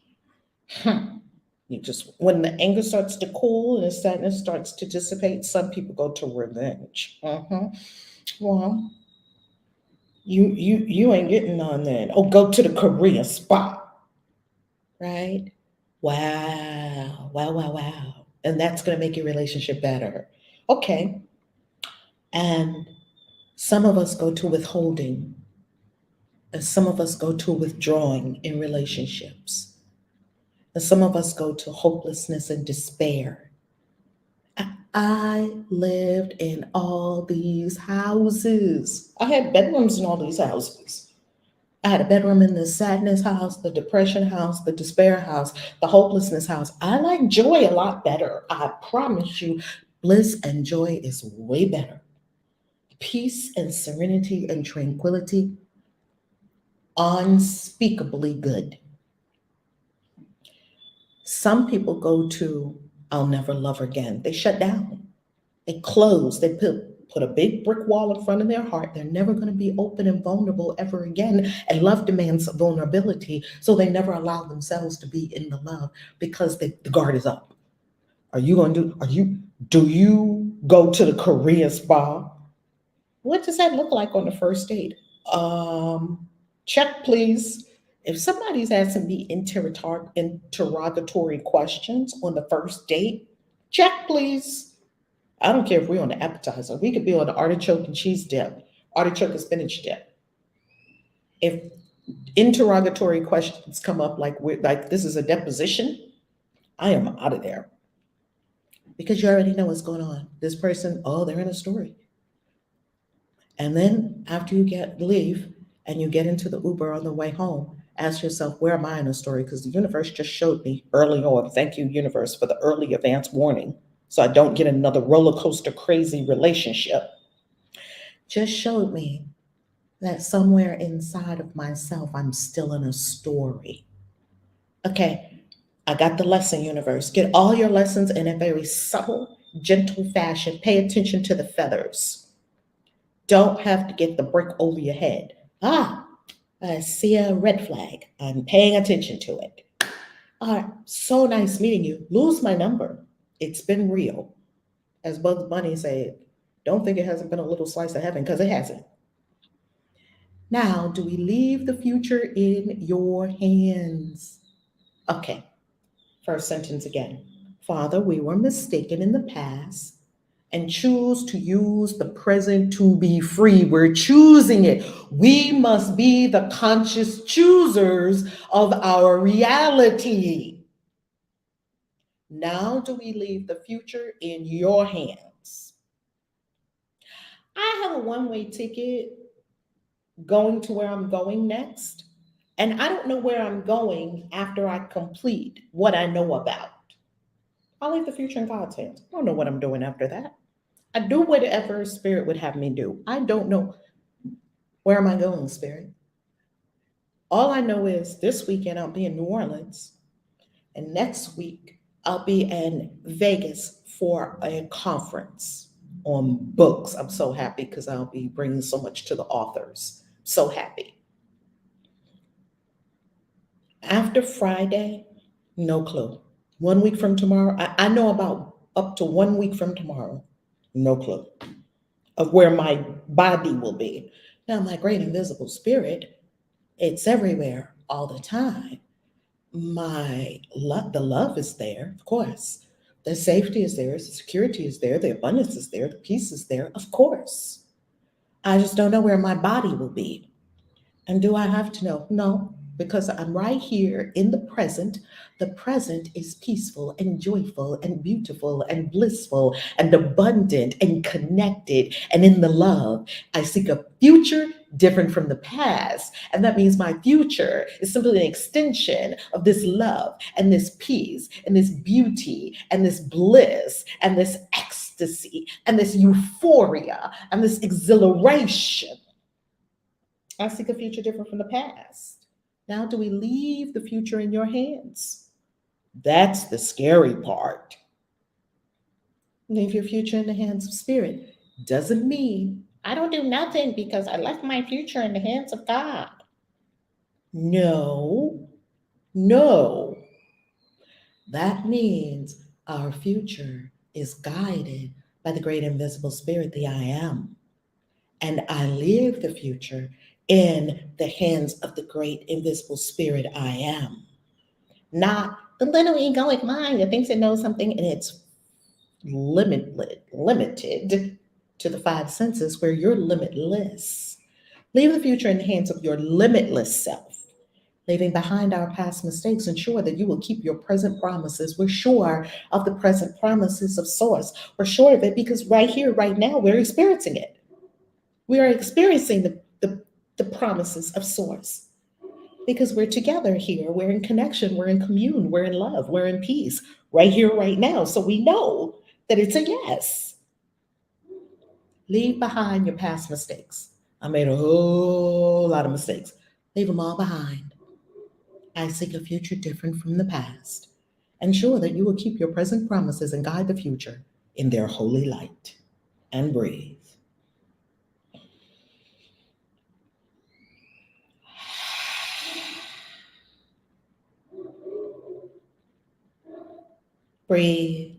You just, when the anger starts to cool and the sadness starts to dissipate, some people go to revenge. Well, you ain't getting none then. Oh, go to the Korean spa. Right? Wow. Wow, wow, wow. And that's gonna make your relationship better. Okay. And some of us go to withholding, and some of us go to withdrawing in relationships. And some of us go to hopelessness and despair. I lived in all these houses. I had bedrooms in all these houses. I had a bedroom in the sadness house, the depression house, the despair house, the hopelessness house. I like joy a lot better. I promise you, bliss and joy is way better. Peace and serenity and tranquility, unspeakably good. Some people go to I'll never love again. They shut down. They close. They put a big brick wall in front of their heart. They're never going to be open and vulnerable ever again. And love demands vulnerability. So they never allow themselves to be in the love because the guard is up. Do you go to the Korean spa? What does that look like on the first date? Um, Check, please. If somebody's asking me interrogatory questions on the first date, check, please. I don't care if we're on the appetizer. We could be on the artichoke and cheese dip, artichoke and spinach dip. If interrogatory questions come up like this is a deposition, I am out of there because you already know what's going on. This person, oh, they're in a story. And then after you leave and you get into the Uber on the way home, ask yourself, where am I in the story? Because the universe just showed me early on. Thank you, universe, for the early advance warning. So I don't get another roller coaster crazy relationship. Just showed me that somewhere inside of myself, I'm still in a story. Okay, I got the lesson, universe. Get all your lessons in a very subtle, gentle fashion. Pay attention to the feathers. Don't have to get the brick over your head. Ah, I see a red flag. I'm paying attention to it. All right, so nice meeting you. Lose my number. It's been real. As Bugs Bunny said, don't think it hasn't been a little slice of heaven, because it hasn't. Now, do we leave the future in your hands? Okay, first sentence again. Father, we were mistaken in the past and choose to use the present to be free. We're choosing it. We must be the conscious choosers of our reality. Now, do we leave the future in your hands? I have a one-way ticket going to where I'm going next, and I don't know where I'm going after I complete what I know about. I'll leave the future in God's hands. I don't know what I'm doing after that. I do whatever Spirit would have me do. I don't know where am I going, Spirit. All I know is this weekend I'll be in New Orleans, and next week I'll be in Vegas for a conference on books. I'm so happy because I'll be bringing so much to the authors. So happy. After Friday, no clue. 1 week from tomorrow, I know about up to 1 week from tomorrow, no clue of where my body will be. Now, my great invisible spirit, it's everywhere all the time. The love is there, of course. The safety is there, the security is there, the abundance is there, the peace is there, of course. I just don't know where my body will be. And do I have to know? No, because I'm right here in the present. The present is peaceful and joyful and beautiful and blissful and abundant and connected and in the love. I seek a future different from the past. And that means my future is simply an extension of this love and this peace and this beauty and this bliss and this ecstasy and this euphoria and this exhilaration. I seek a future different from the past. Now, do we leave the future in your hands? That's the scary part. Leave your future in the hands of Spirit. Doesn't mean I don't do nothing because I left my future in the hands of God. No, no. That means our future is guided by the great invisible spirit, the I am. And I leave the future in the hands of the great invisible spirit I am. Not the little egoic mind that thinks it knows something and it's limited to the five senses where you're limitless. Leave the future in the hands of your limitless self. Leaving behind our past mistakes, ensure that you will keep your present promises. We're sure of the present promises of Source. We're sure of it because right here, right now, we're experiencing it. We are experiencing the promises of Source because we're together here. We're in connection. We're in commune. We're in love. We're in peace right here, right now. So we know that it's a yes. Leave behind your past mistakes. I made a whole lot of mistakes. Leave them all behind. I seek a future different from the past. Ensure that you will keep your present promises and guide the future in their holy light. And breathe. Breathe.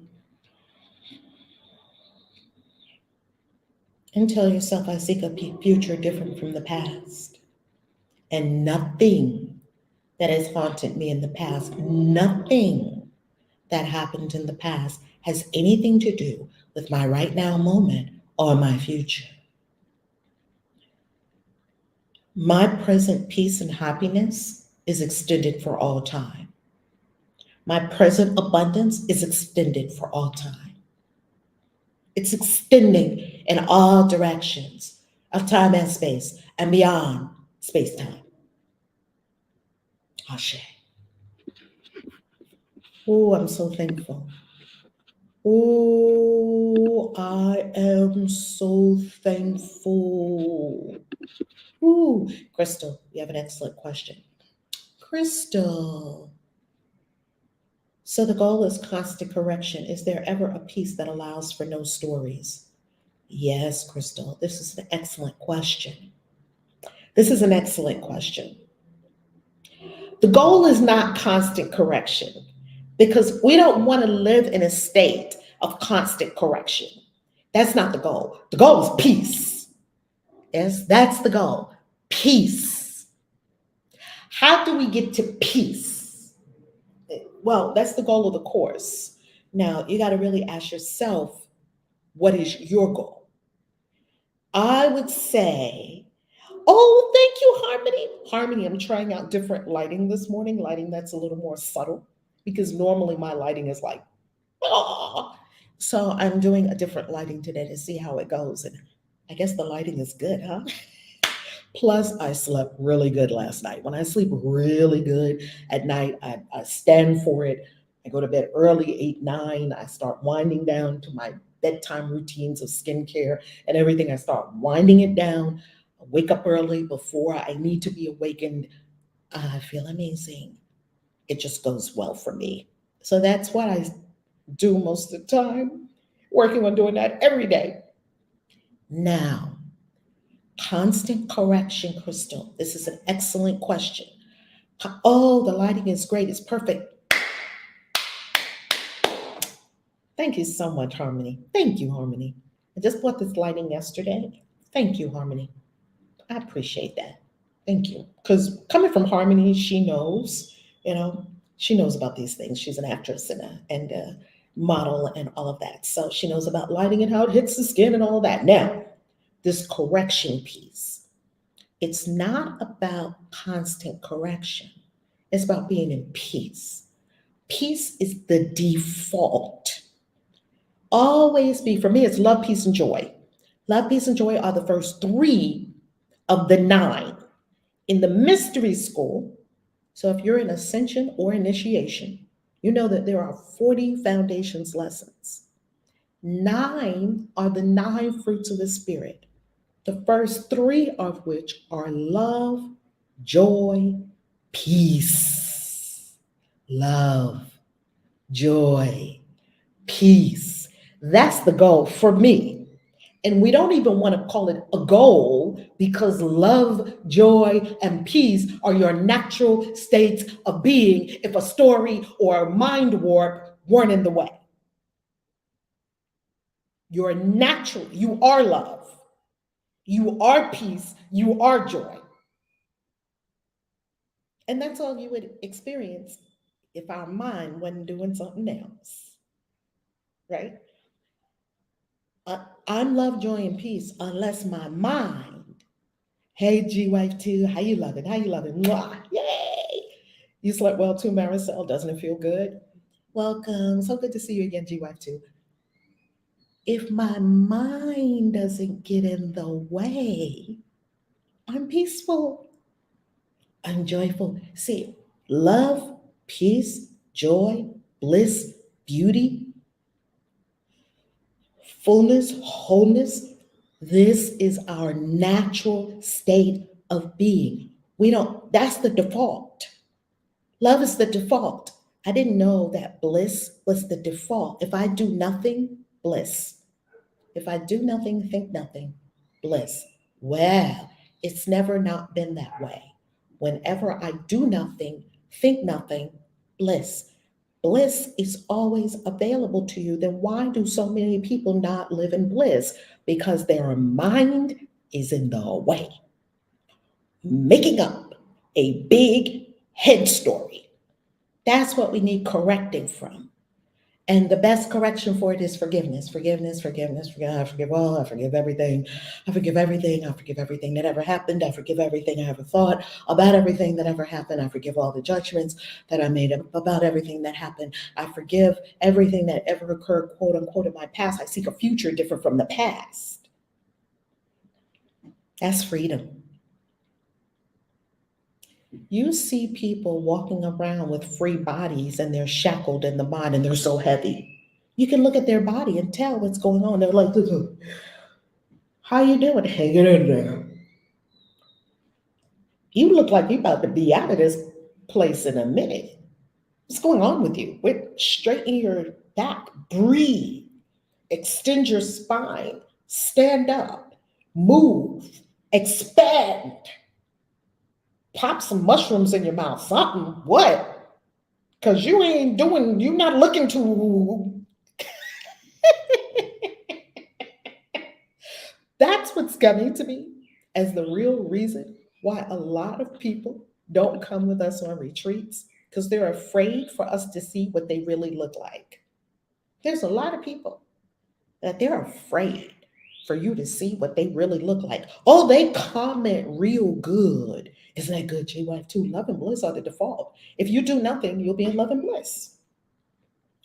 And tell yourself, I seek a future different from the past. And nothing that has haunted me in the past, nothing that happened in the past has anything to do with my right now moment or my future. My present peace and happiness is extended for all time. My present abundance is extended for all time. It's extending in all directions of time and space and beyond space time. Ashe. Oh, I'm so thankful. Oh, I am so thankful. Ooh, Crystal, you have an excellent question. Crystal. So the goal is constant correction. Is there ever a piece that allows for no stories? Yes, Crystal. This is an excellent question. This is an excellent question. The goal is not constant correction because we don't want to live in a state of constant correction. That's not the goal. The goal is peace. Yes, that's the goal. Peace. How do we get to peace? Well, that's the goal of the course. Now, you got to really ask yourself, what is your goal? I would say, oh, thank you, Harmony. Harmony, I'm trying out different lighting this morning, lighting that's a little more subtle, because normally my lighting is like, oh. So I'm doing a different lighting today to see how it goes. And I guess the lighting is good, huh? Plus, I slept really good last night. When I sleep really good at night, I stand for it. I go to bed early, 8, 9. I start winding down to my bedtime routines of skincare and everything. I start winding it down. I wake up early before I need to be awakened. I feel amazing. It just goes well for me. So that's what I do most of the time, working on doing that every day. Now, constant correction, Crystal. This is an excellent question. Oh, the lighting is great. It's perfect. Thank you so much, Harmony. Thank you, Harmony. I just bought this lighting yesterday. Thank you, Harmony. I appreciate that. Thank you. Because coming from Harmony, she knows, she knows about these things. She's an actress and a model and all of that. So she knows about lighting and how it hits the skin and all of that. Now, this correction piece, it's not about constant correction. It's about being in peace. Peace is the default. Always be, for me, it's love, peace, and joy. Love, peace, and joy are the first 3 of the 9. In the mystery school, so if you're in ascension or initiation, you know that there are 40 foundations lessons. 9 are the 9 fruits of the Spirit. The first 3 of which are love, joy, peace. Love, joy, peace. That's the goal for me. And we don't even want to call it a goal because love, joy, and peace are your natural states of being if a story or a mind warp weren't in the way. You're natural, you are love, you are peace, you are joy. And that's all you would experience if our mind wasn't doing something else, right? I'm love, joy, and peace unless my mind. Hey, G Wife 2, how you loving? How you loving? Mwah, yay! You slept well too, Maricel. Doesn't it feel good? Welcome. So good to see you again, G Wife 2. If my mind doesn't get in the way, I'm peaceful. I'm joyful. See, love, peace, joy, bliss, beauty, fullness, wholeness. This is our natural state of being. That's the default. Love is the default. I didn't know that bliss was the default. If I do nothing, bliss. If I do nothing, think nothing, bliss. Well, it's never not been that way. Whenever I do nothing, think nothing, bliss. Bliss is always available to you. Then why do so many people not live in bliss? Because their mind is in the way, making up a big head story. That's what we need correcting from. And the best correction for it is forgiveness, forgiveness, forgiveness, forgiveness. I forgive all, I forgive everything. I forgive everything. I forgive everything that ever happened. I forgive everything I ever thought about everything that ever happened. I forgive all the judgments that I made about everything that happened. I forgive everything that ever occurred, quote unquote, in my past. I seek a future different from the past. That's freedom. You see people walking around with free bodies and they're shackled in the mind and they're so heavy. You can look at their body and tell what's going on. They're like, how you doing? Hanging in there. You look like you're about to be out of this place in a minute. What's going on with you? Straighten your back. Breathe. Extend your spine. Stand up. Move. Expand. Pop some mushrooms in your mouth. Something. What? Because you're not looking to. That's what's coming to me as the real reason why a lot of people don't come with us on retreats because they're afraid for us to see what they really look like. There's a lot of people that they're afraid for you to see what they really look like. Oh, they comment real good. Isn't that good, GY2? Love and bliss are the default. If you do nothing, you'll be in love and bliss.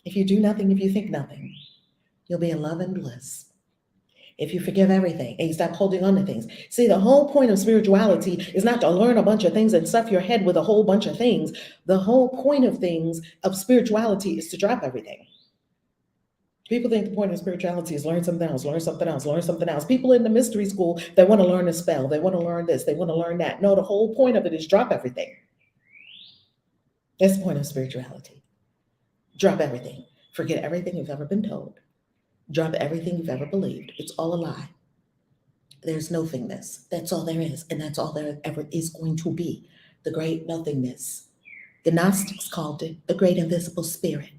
If you do nothing, if you think nothing, you'll be in love and bliss. If you forgive everything and you stop holding on to things. See, the whole point of spirituality is not to learn a bunch of things and stuff your head with a whole bunch of things. The whole point of things of spirituality is to drop everything. People think the point of spirituality is learn something else, learn something else, learn something else. People in the mystery school, they want to learn a spell, they want to learn this, they want to learn that. No, the whole point of it is drop everything. That's the point of spirituality. Drop everything. Forget everything you've ever been told. Drop everything you've ever believed. It's all a lie. There's nothingness. That's all there is. And that's all there ever is going to be. The great nothingness. The Gnostics called it the great invisible spirit.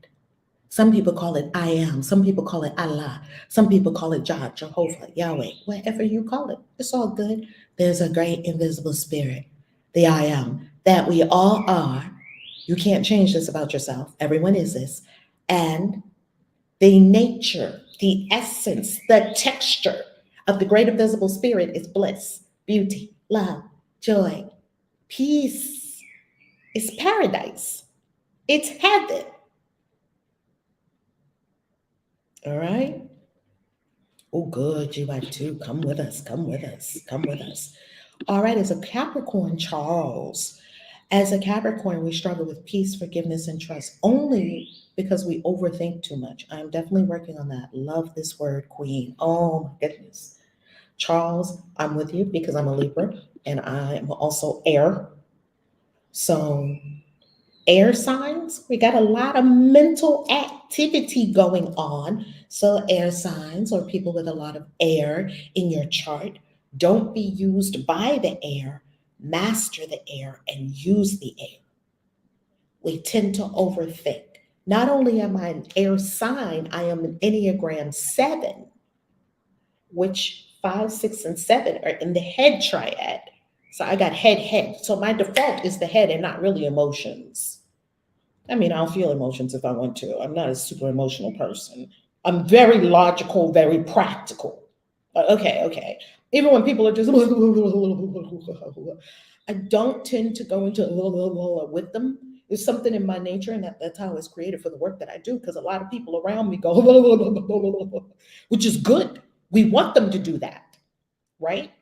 Some people call it I am. Some people call it Allah. Some people call it Jah, Jehovah, Yahweh, whatever you call it. It's all good. There's a great invisible spirit, the I am, that we all are. You can't change this about yourself. Everyone is this. And the nature, the essence, the texture of the great invisible spirit is bliss, beauty, love, joy, peace. It's paradise. It's heaven. All right? Oh, good. GY2, come with us. Come with us. Come with us. All right, as a Capricorn, Charles. As a Capricorn, we struggle with peace, forgiveness, and trust only because we overthink too much. I'm definitely working on that. Love this word, Queen. Oh my goodness. Charles, I'm with you because I'm a Libra and I'm also air. So, air signs, we got a lot of mental activity going on. So, air signs or people with a lot of air in your chart, don't be used by the air. Master the air and use the air. We tend to overthink. Not only am I an air sign, I am an Enneagram 7, which 5, 6, and 7 are in the head triad. So I got head. So my default is the head and not really emotions. I mean, I'll feel emotions if I want to. I'm not a super emotional person. I'm very logical, very practical. Okay. Even when people are just, I don't tend to go into with them. There's something in my nature, and that's how it's created for the work that I do, because a lot of people around me go, which is good. We want them to do that, right?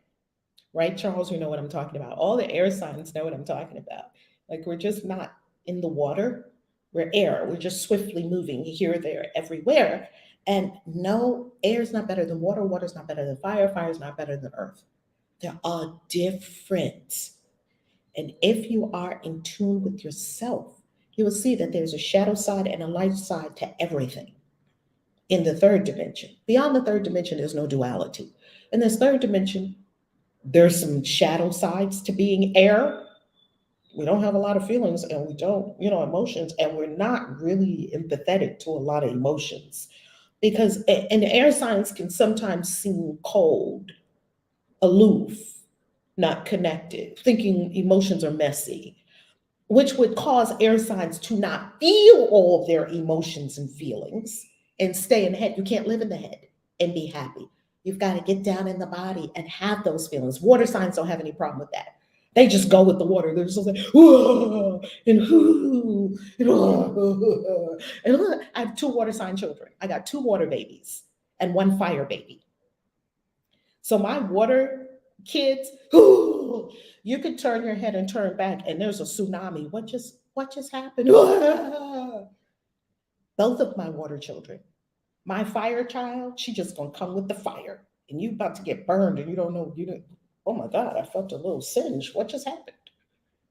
Right, Charles, you know what I'm talking about. All the air signs know what I'm talking about. Like, we're just not in the water. We're air. We're just swiftly moving here, there, everywhere. And no, air is not better than water. Water is not better than fire. Fire is not better than earth. They're all different. And if you are in tune with yourself, you will see that there's a shadow side and a light side to everything in the third dimension. Beyond the third dimension, there's no duality. In this third dimension, there's some shadow sides to being air. We don't have a lot of feelings and we don't, emotions, and we're not really empathetic to a lot of emotions because, and the air signs can sometimes seem cold, aloof, not connected, thinking emotions are messy, which would cause air signs to not feel all of their emotions and feelings and stay in the head. You can't live in the head and be happy. You've got to get down in the body and have those feelings. Water signs don't have any problem with that. They just go with the water. They're just like, whoa, and whoo, and whoa. And look, I have two water sign children. I got two water babies and one fire baby. So my water kids, whoo, you could turn your head and turn back, and there's a tsunami. What just happened? Both of my water children. My fire child, she just gonna come with the fire, and you about to get burned, and you don't know. You don't. Oh my God, I felt a little singe. What just happened?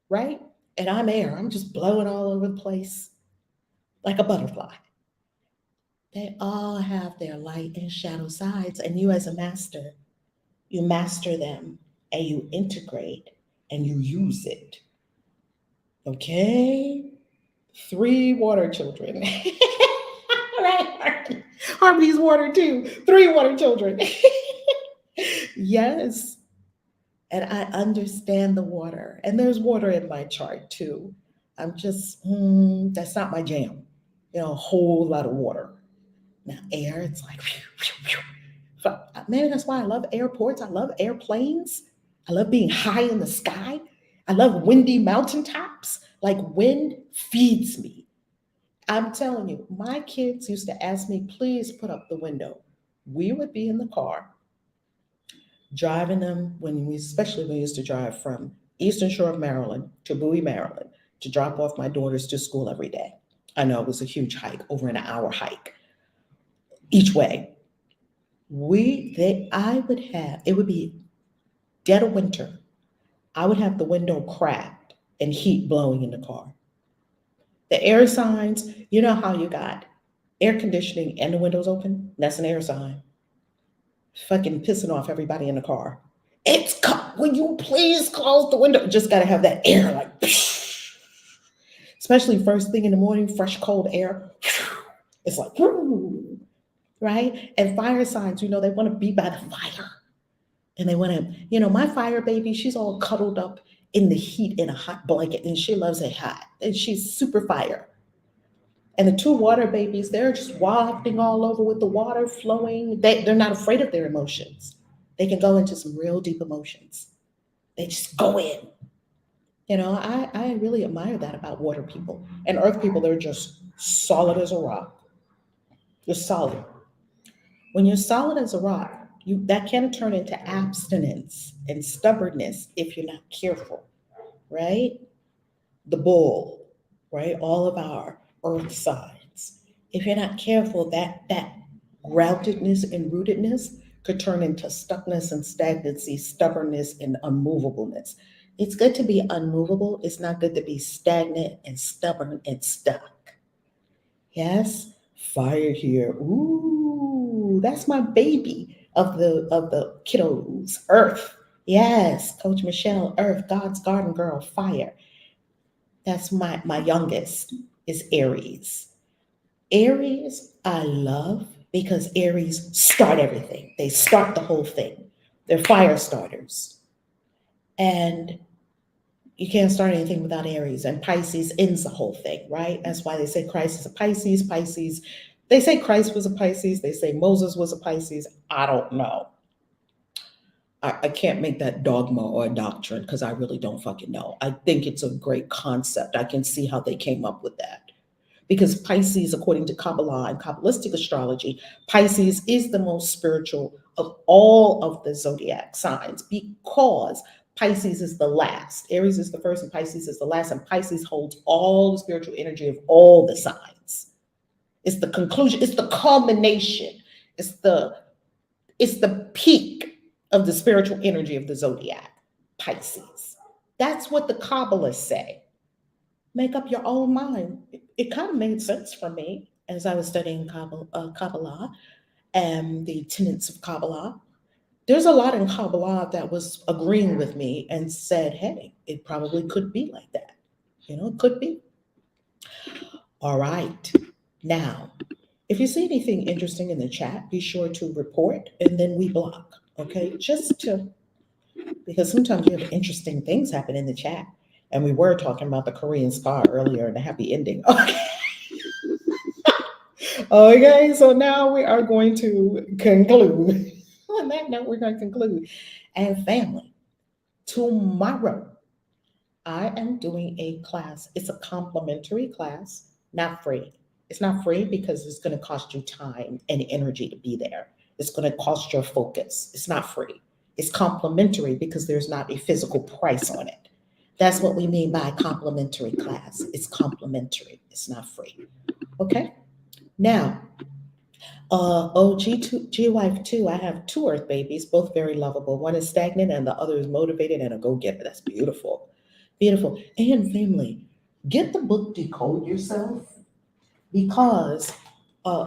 Right? And I'm air. I'm just blowing all over the place like a butterfly. They all have their light and shadow sides, and you as a master, you master them and you integrate and you use it. Okay? 3 water children. Right? Harmony's water too. 3 water children. Yes. And I understand the water. And there's water in my chart too. I'm just, that's not my jam. A whole lot of water. Now, air, it's like, man, that's why I love airports. I love airplanes. I love being high in the sky. I love windy mountaintops. Like wind feeds me. I'm telling you, my kids used to ask me, please put up the window. We would be in the car driving them especially when we used to drive from Eastern Shore of Maryland to Bowie, Maryland, to drop off my daughters to school every day. I know it was a huge hike, over an hour hike each way. It would be dead of winter. I would have the window cracked and heat blowing in the car. The air signs, you know how you got air conditioning and the windows open? That's an air sign. Fucking pissing off everybody in the car. Will you please close the window? Just got to have that air like, psh. Especially first thing in the morning, fresh cold air. It's like, right? And fire signs, they want to be by the fire. And they want to, my fire baby, she's all cuddled up in the heat in a hot blanket, and she loves it hot. And she's super fire. And the 2 water babies, they're just wafting all over with the water flowing. They're not afraid of their emotions. They can go into some real deep emotions. They just go in. I really admire that about water people. And earth people, they're just solid as a rock. You're solid. When you're solid as a rock, that can turn into abstinence and stubbornness if you're not careful, right? The bull, right? All of our earth signs. If you're not careful, that groundedness and rootedness could turn into stuckness and stagnancy, stubbornness and unmovableness. It's good to be unmovable. It's not good to be stagnant and stubborn and stuck. Yes? Fire here. Ooh, that's my baby of the kiddos. Earth. Yes, Coach Michelle, Earth, God's garden girl, fire. That's my youngest is Aries. Aries, I love because Aries start everything. They start the whole thing. They're fire starters. And you can't start anything without Aries. And Pisces ends the whole thing, right? That's why they say Christ is a Pisces. Pisces, they say Christ was a Pisces. They say Moses was a Pisces. I don't know. I can't make that dogma or a doctrine because I really don't fucking know. I think it's a great concept. I can see how they came up with that. Because Pisces, according to Kabbalah and Kabbalistic astrology, Pisces is the most spiritual of all of the zodiac signs because Pisces is the last. Aries is the first and Pisces is the last, and Pisces holds all the spiritual energy of all the signs. It's the conclusion, it's the culmination, it's the peak of the spiritual energy of the zodiac, Pisces. That's what the Kabbalists say. Make up your own mind. It kind of made sense for me as I was studying Kabbalah and the tenets of Kabbalah. There's a lot in Kabbalah that was agreeing with me and said, hey, it probably could be like that. It could be. All right. Now, if you see anything interesting in the chat, be sure to report and then we block. Okay. Because sometimes you have interesting things happen in the chat. And we were talking about the Korean spa earlier and the happy ending. Okay. Okay. So now we are going to conclude. On that note, we're going to conclude. And family, tomorrow I am doing a class. It's a complimentary class, not free. It's not free because it's going to cost you time and energy to be there. It's going to cost your focus. It's not free. It's complimentary because there's not a physical price on it. That's what we mean by complimentary class. It's complimentary. It's not free. Okay? Now, G Wife 2, I have two Earth babies, both very lovable. One is stagnant and the other is motivated and a go-getter. That's beautiful. Beautiful. And family, get the book Decode Yourself because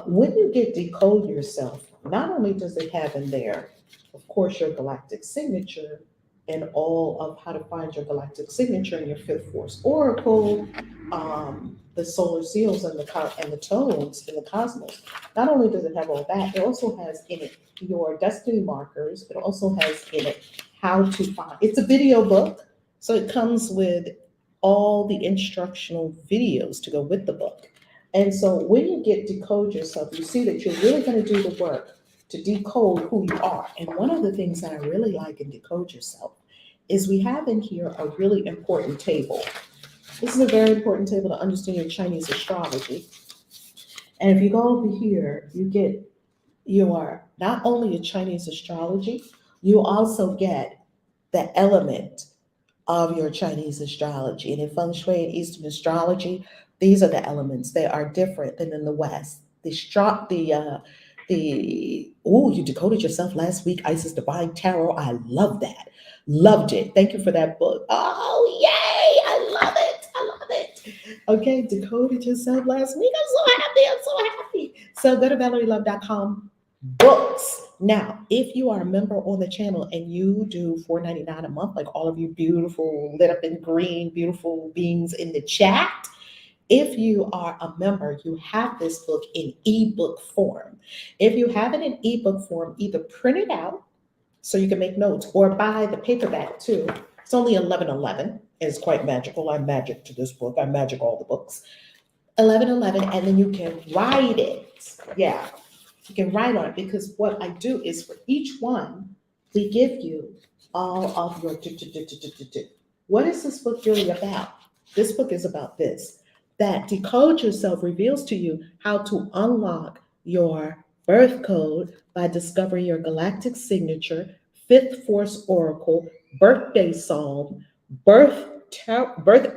when you get Decode Yourself, not only does it have in there, of course, your galactic signature and all of how to find your galactic signature in your fifth force oracle, the solar seals and the tones in the cosmos. Not only does it have all that, it also has in it your destiny markers. It also has in it how to find. It's a video book, so it comes with all the instructional videos to go with the book. And so when you get Decode Yourself, you see that you're really going to do the work to decode who you are. And one of the things that I really like in Decode Yourself is we have in here a really important table. This is a very important table to understand your Chinese astrology. And if you go over here, you get your not only your Chinese astrology, you also get the element of your Chinese astrology. And in Feng Shui and Eastern astrology, these are the elements. They are different than in the West. You decoded yourself last week, Isis Divine Tarot. I love that. Loved it. Thank you for that book. Oh, yay. I love it. I love it. Okay, decoded yourself last week. I'm so happy. I'm so happy. So go to ValerieLove.com books. Now, if you are a member on the channel and you do $4.99 a month, like all of you beautiful, lit up in green, beautiful beings in the chat, if you are a member, you have this book in ebook form. If you have it in ebook form, either print it out so you can make notes or buy the paperback too. It's only $11.11. It's quite magical. I'm magic to this book. I magic all the books. $11.11, and then you can write it. Yeah, you can write on it because what I do is for each one, we give you all of your. What is this book really about? This book is about this. That Decode Yourself reveals to you how to unlock your birth code by discovering your galactic signature, fifth force oracle, birthday psalm, birth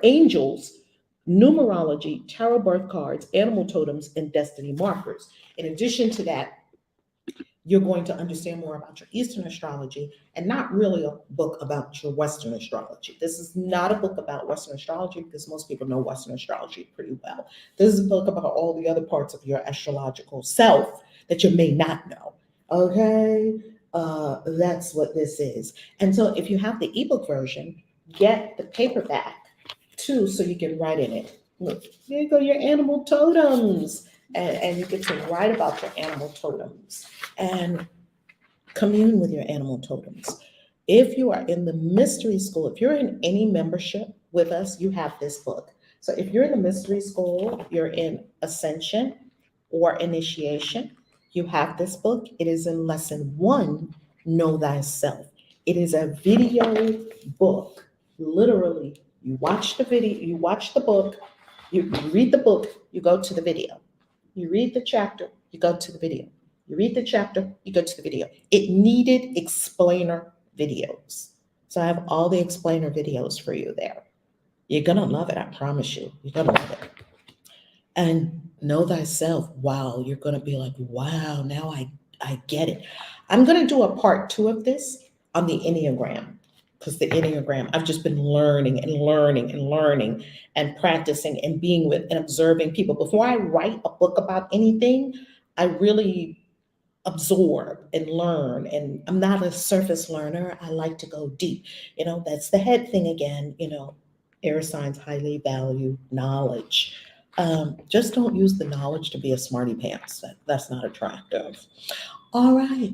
angels, numerology, tarot birth cards, animal totems, and destiny markers. In addition to that, you're going to understand more about your Eastern astrology and not really a book about your Western astrology. This is not a book about Western astrology because most people know Western astrology pretty well. This is a book about all the other parts of your astrological self that you may not know. Okay? That's what this is. And so if you have the ebook version, get the paperback too so you can write in it. Look, here you go, your animal totems. And you get to write about your animal totems and commune with your animal totems. If you are in the mystery school, if you're in any membership with us, you have this book. So if you're in the mystery school, you're in Ascension or Initiation, you have this book. It is in lesson 1, Know Thyself. It is a video book. Literally, you watch the video, you watch the book, you read the book, you go to the video. You read the chapter, you go to the video. You read the chapter, you go to the video. It needed explainer videos. So I have all the explainer videos for you there. You're going to love it, I promise you. You're going to love it. And Know Thyself, wow, you're going to be like, wow, now I get it. I'm going to do a part 2 of this on the Enneagram because the Enneagram, I've just been learning and learning and learning and practicing and being with and observing people. Before I write a book about anything, I really absorb and learn. And I'm not a surface learner. I like to go deep. That's the head thing again. Air signs highly value knowledge. Just don't use the knowledge to be a smarty pants. That's not attractive. All right.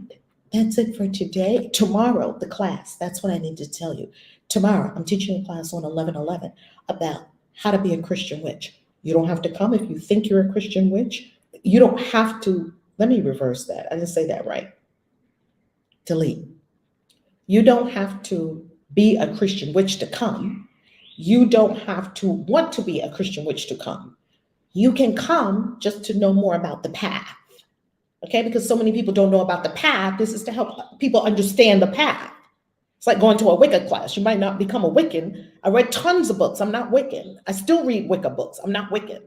That's it for today. Tomorrow, the class. That's what I need to tell you. Tomorrow, I'm teaching a class on 11/11 about how to be a Christian witch. You don't have to come if you think you're a Christian witch. You don't have to. Let me reverse that. I didn't say that right. Delete. You don't have to be a Christian witch to come. You don't have to want to be a Christian witch to come. You can come just to know more about the path. Okay, because so many people don't know about the path. This is to help people understand the path. It's like going to a Wicca class. You might not become a Wiccan. I read tons of books. I'm not Wiccan. I still read Wicca books. I'm not Wiccan.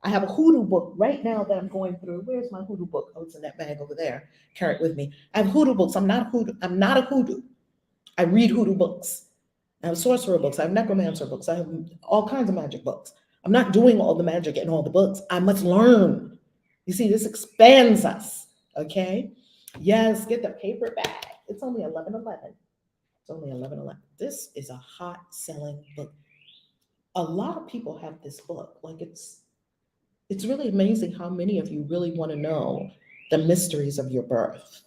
I have a hoodoo book right now that I'm going through. Where's my hoodoo book? Oh, it's in that bag over there. Carry it with me. I have hoodoo books. I'm not a hoodoo. I read hoodoo books. I have sorcerer books. I have necromancer books. I have all kinds of magic books. I'm not doing all the magic in all the books. I must learn. You see, this expands us. Okay? Yes, get the paperback. It's only 11/11. It's only 11/11. This is a hot selling book. A lot of people have this book. Like it's really amazing how many of you really want to know the mysteries of your birth.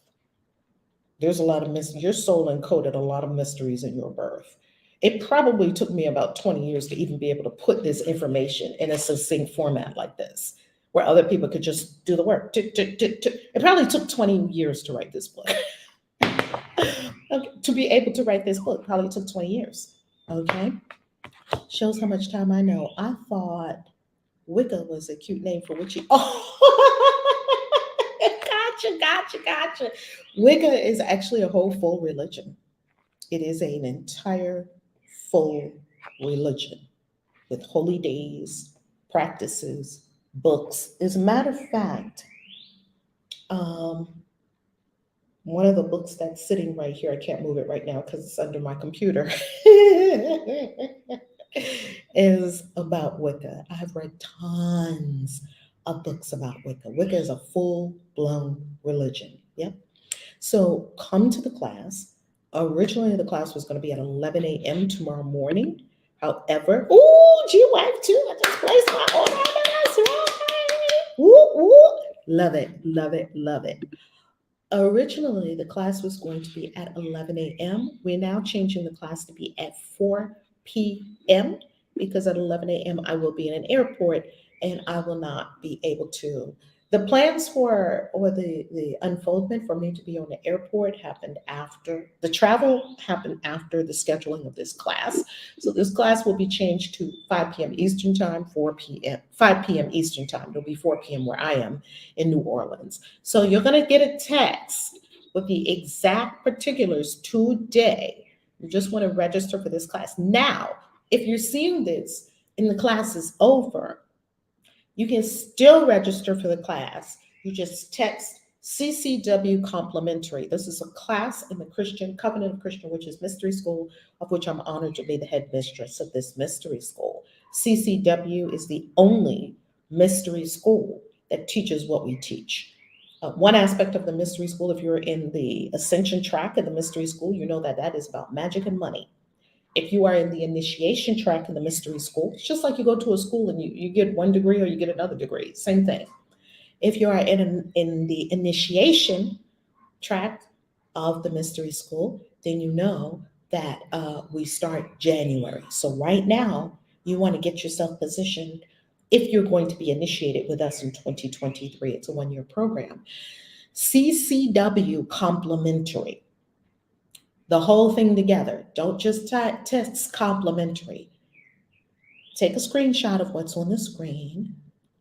There's a lot of mysteries. Your soul encoded a lot of mysteries in your birth. It probably took me about 20 years to even be able to put this information in a succinct format like this, where other people could just do the work. It probably took 20 years to write this book. Okay, to be able to write this book probably took 20 years. Okay. Shows how much time I know. I thought Wicca was a cute name for witchy. Oh, gotcha. Wicca is actually a whole full religion. It is an entire full religion with holy days, practices, books. As a matter of fact, one of the books that's sitting right here, I can't move it right now because it's under my computer, is about Wicca. I have read tons of books about Wicca. Wicca is a full-blown religion. Yep. So come to the class. Originally, the class was going to be at 11 a.m. tomorrow morning. However, G-Wife too. I just placed my order. That's right. Love it. Originally, the class was going to be at 11 a.m. We're now changing the class to be at 4 p.m. because at 11 a.m. I will be in an airport and I will not be able to. The plans for, or the unfoldment for me to be on the airport happened after, the travel happened after the scheduling of this class. So this class will be changed to 5 p.m. Eastern time, 5 p.m. Eastern time. It'll be 4 p.m. where I am in New Orleans. So you're going to get a text with the exact particulars today. You just want to register for this class. Now, if you're seeing this and the class is over, you can still register for the class. You just text CCW complimentary. This is a class in the Christian Covenant of Christian Witches Mystery School, of which I'm honored to be the head mistress of this mystery school. CCW is the only mystery school that teaches what we teach. One aspect of the mystery school, if you're in the ascension track of the mystery school, you know that that is about magic and money. If you are in the initiation track in the mystery school, it's just like you go to a school and you get one degree or you get another degree, same thing. If you are in the initiation track of the mystery school, then you know that we start January. So right now, you want to get yourself positioned if you're going to be initiated with us in 2023. It's a one-year program. CCW complimentary. The whole thing together. Don't just text complimentary. Take a screenshot of what's on the screen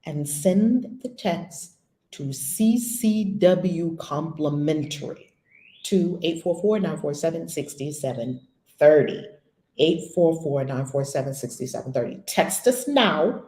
and send the text to CCW complimentary to 844-947-6730. 844-947-6730. Text us now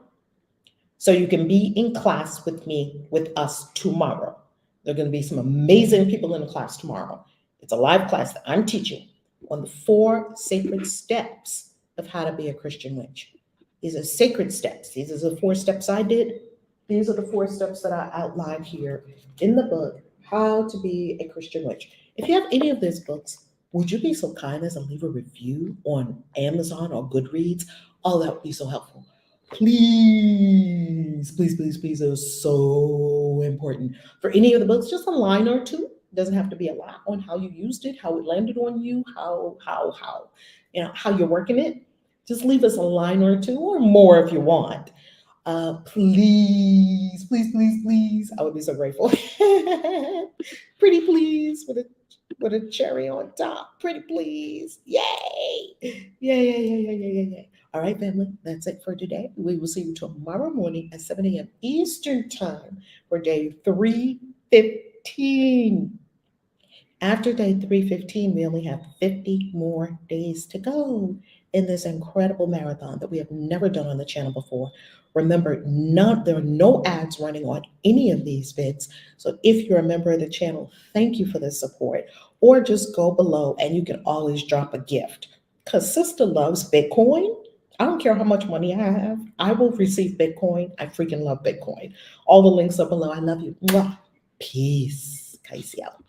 so you can be in class with me, with us tomorrow. There are going to be some amazing people in the class tomorrow. It's a live class that I'm teaching on the 4 sacred steps of how to be a Christian witch. These are sacred steps. These are the 4 steps I did. These are the 4 steps that I outlined here in the book, How to Be a Christian Witch. If you have any of these books, would you be so kind as to leave a review on Amazon or Goodreads? Oh, that would be so helpful. Please, please, please, please. It was so important. For any of the books, just a line or two. Doesn't have to be a lot on how you used it, how it landed on you, how you're working it. Just leave us a line or two or more if you want. Please, please, please, please. I would be so grateful. Pretty please with a cherry on top. Pretty please. Yay. Yay, yay, yay, yay, yay, yay, yay. All right, family, that's it for today. We will see you tomorrow morning at 7 a.m. Eastern Time for day 315. After day 315, we only have 50 more days to go in this incredible marathon that we have never done on the channel before. Remember, there are no ads running on any of these vids. So if you're a member of the channel, thank you for the support. Or just go below and you can always drop a gift. Because Sister loves Bitcoin. I don't care how much money I have. I will receive Bitcoin. I freaking love Bitcoin. All the links are below. I love you. Mwah. Peace. Casey out.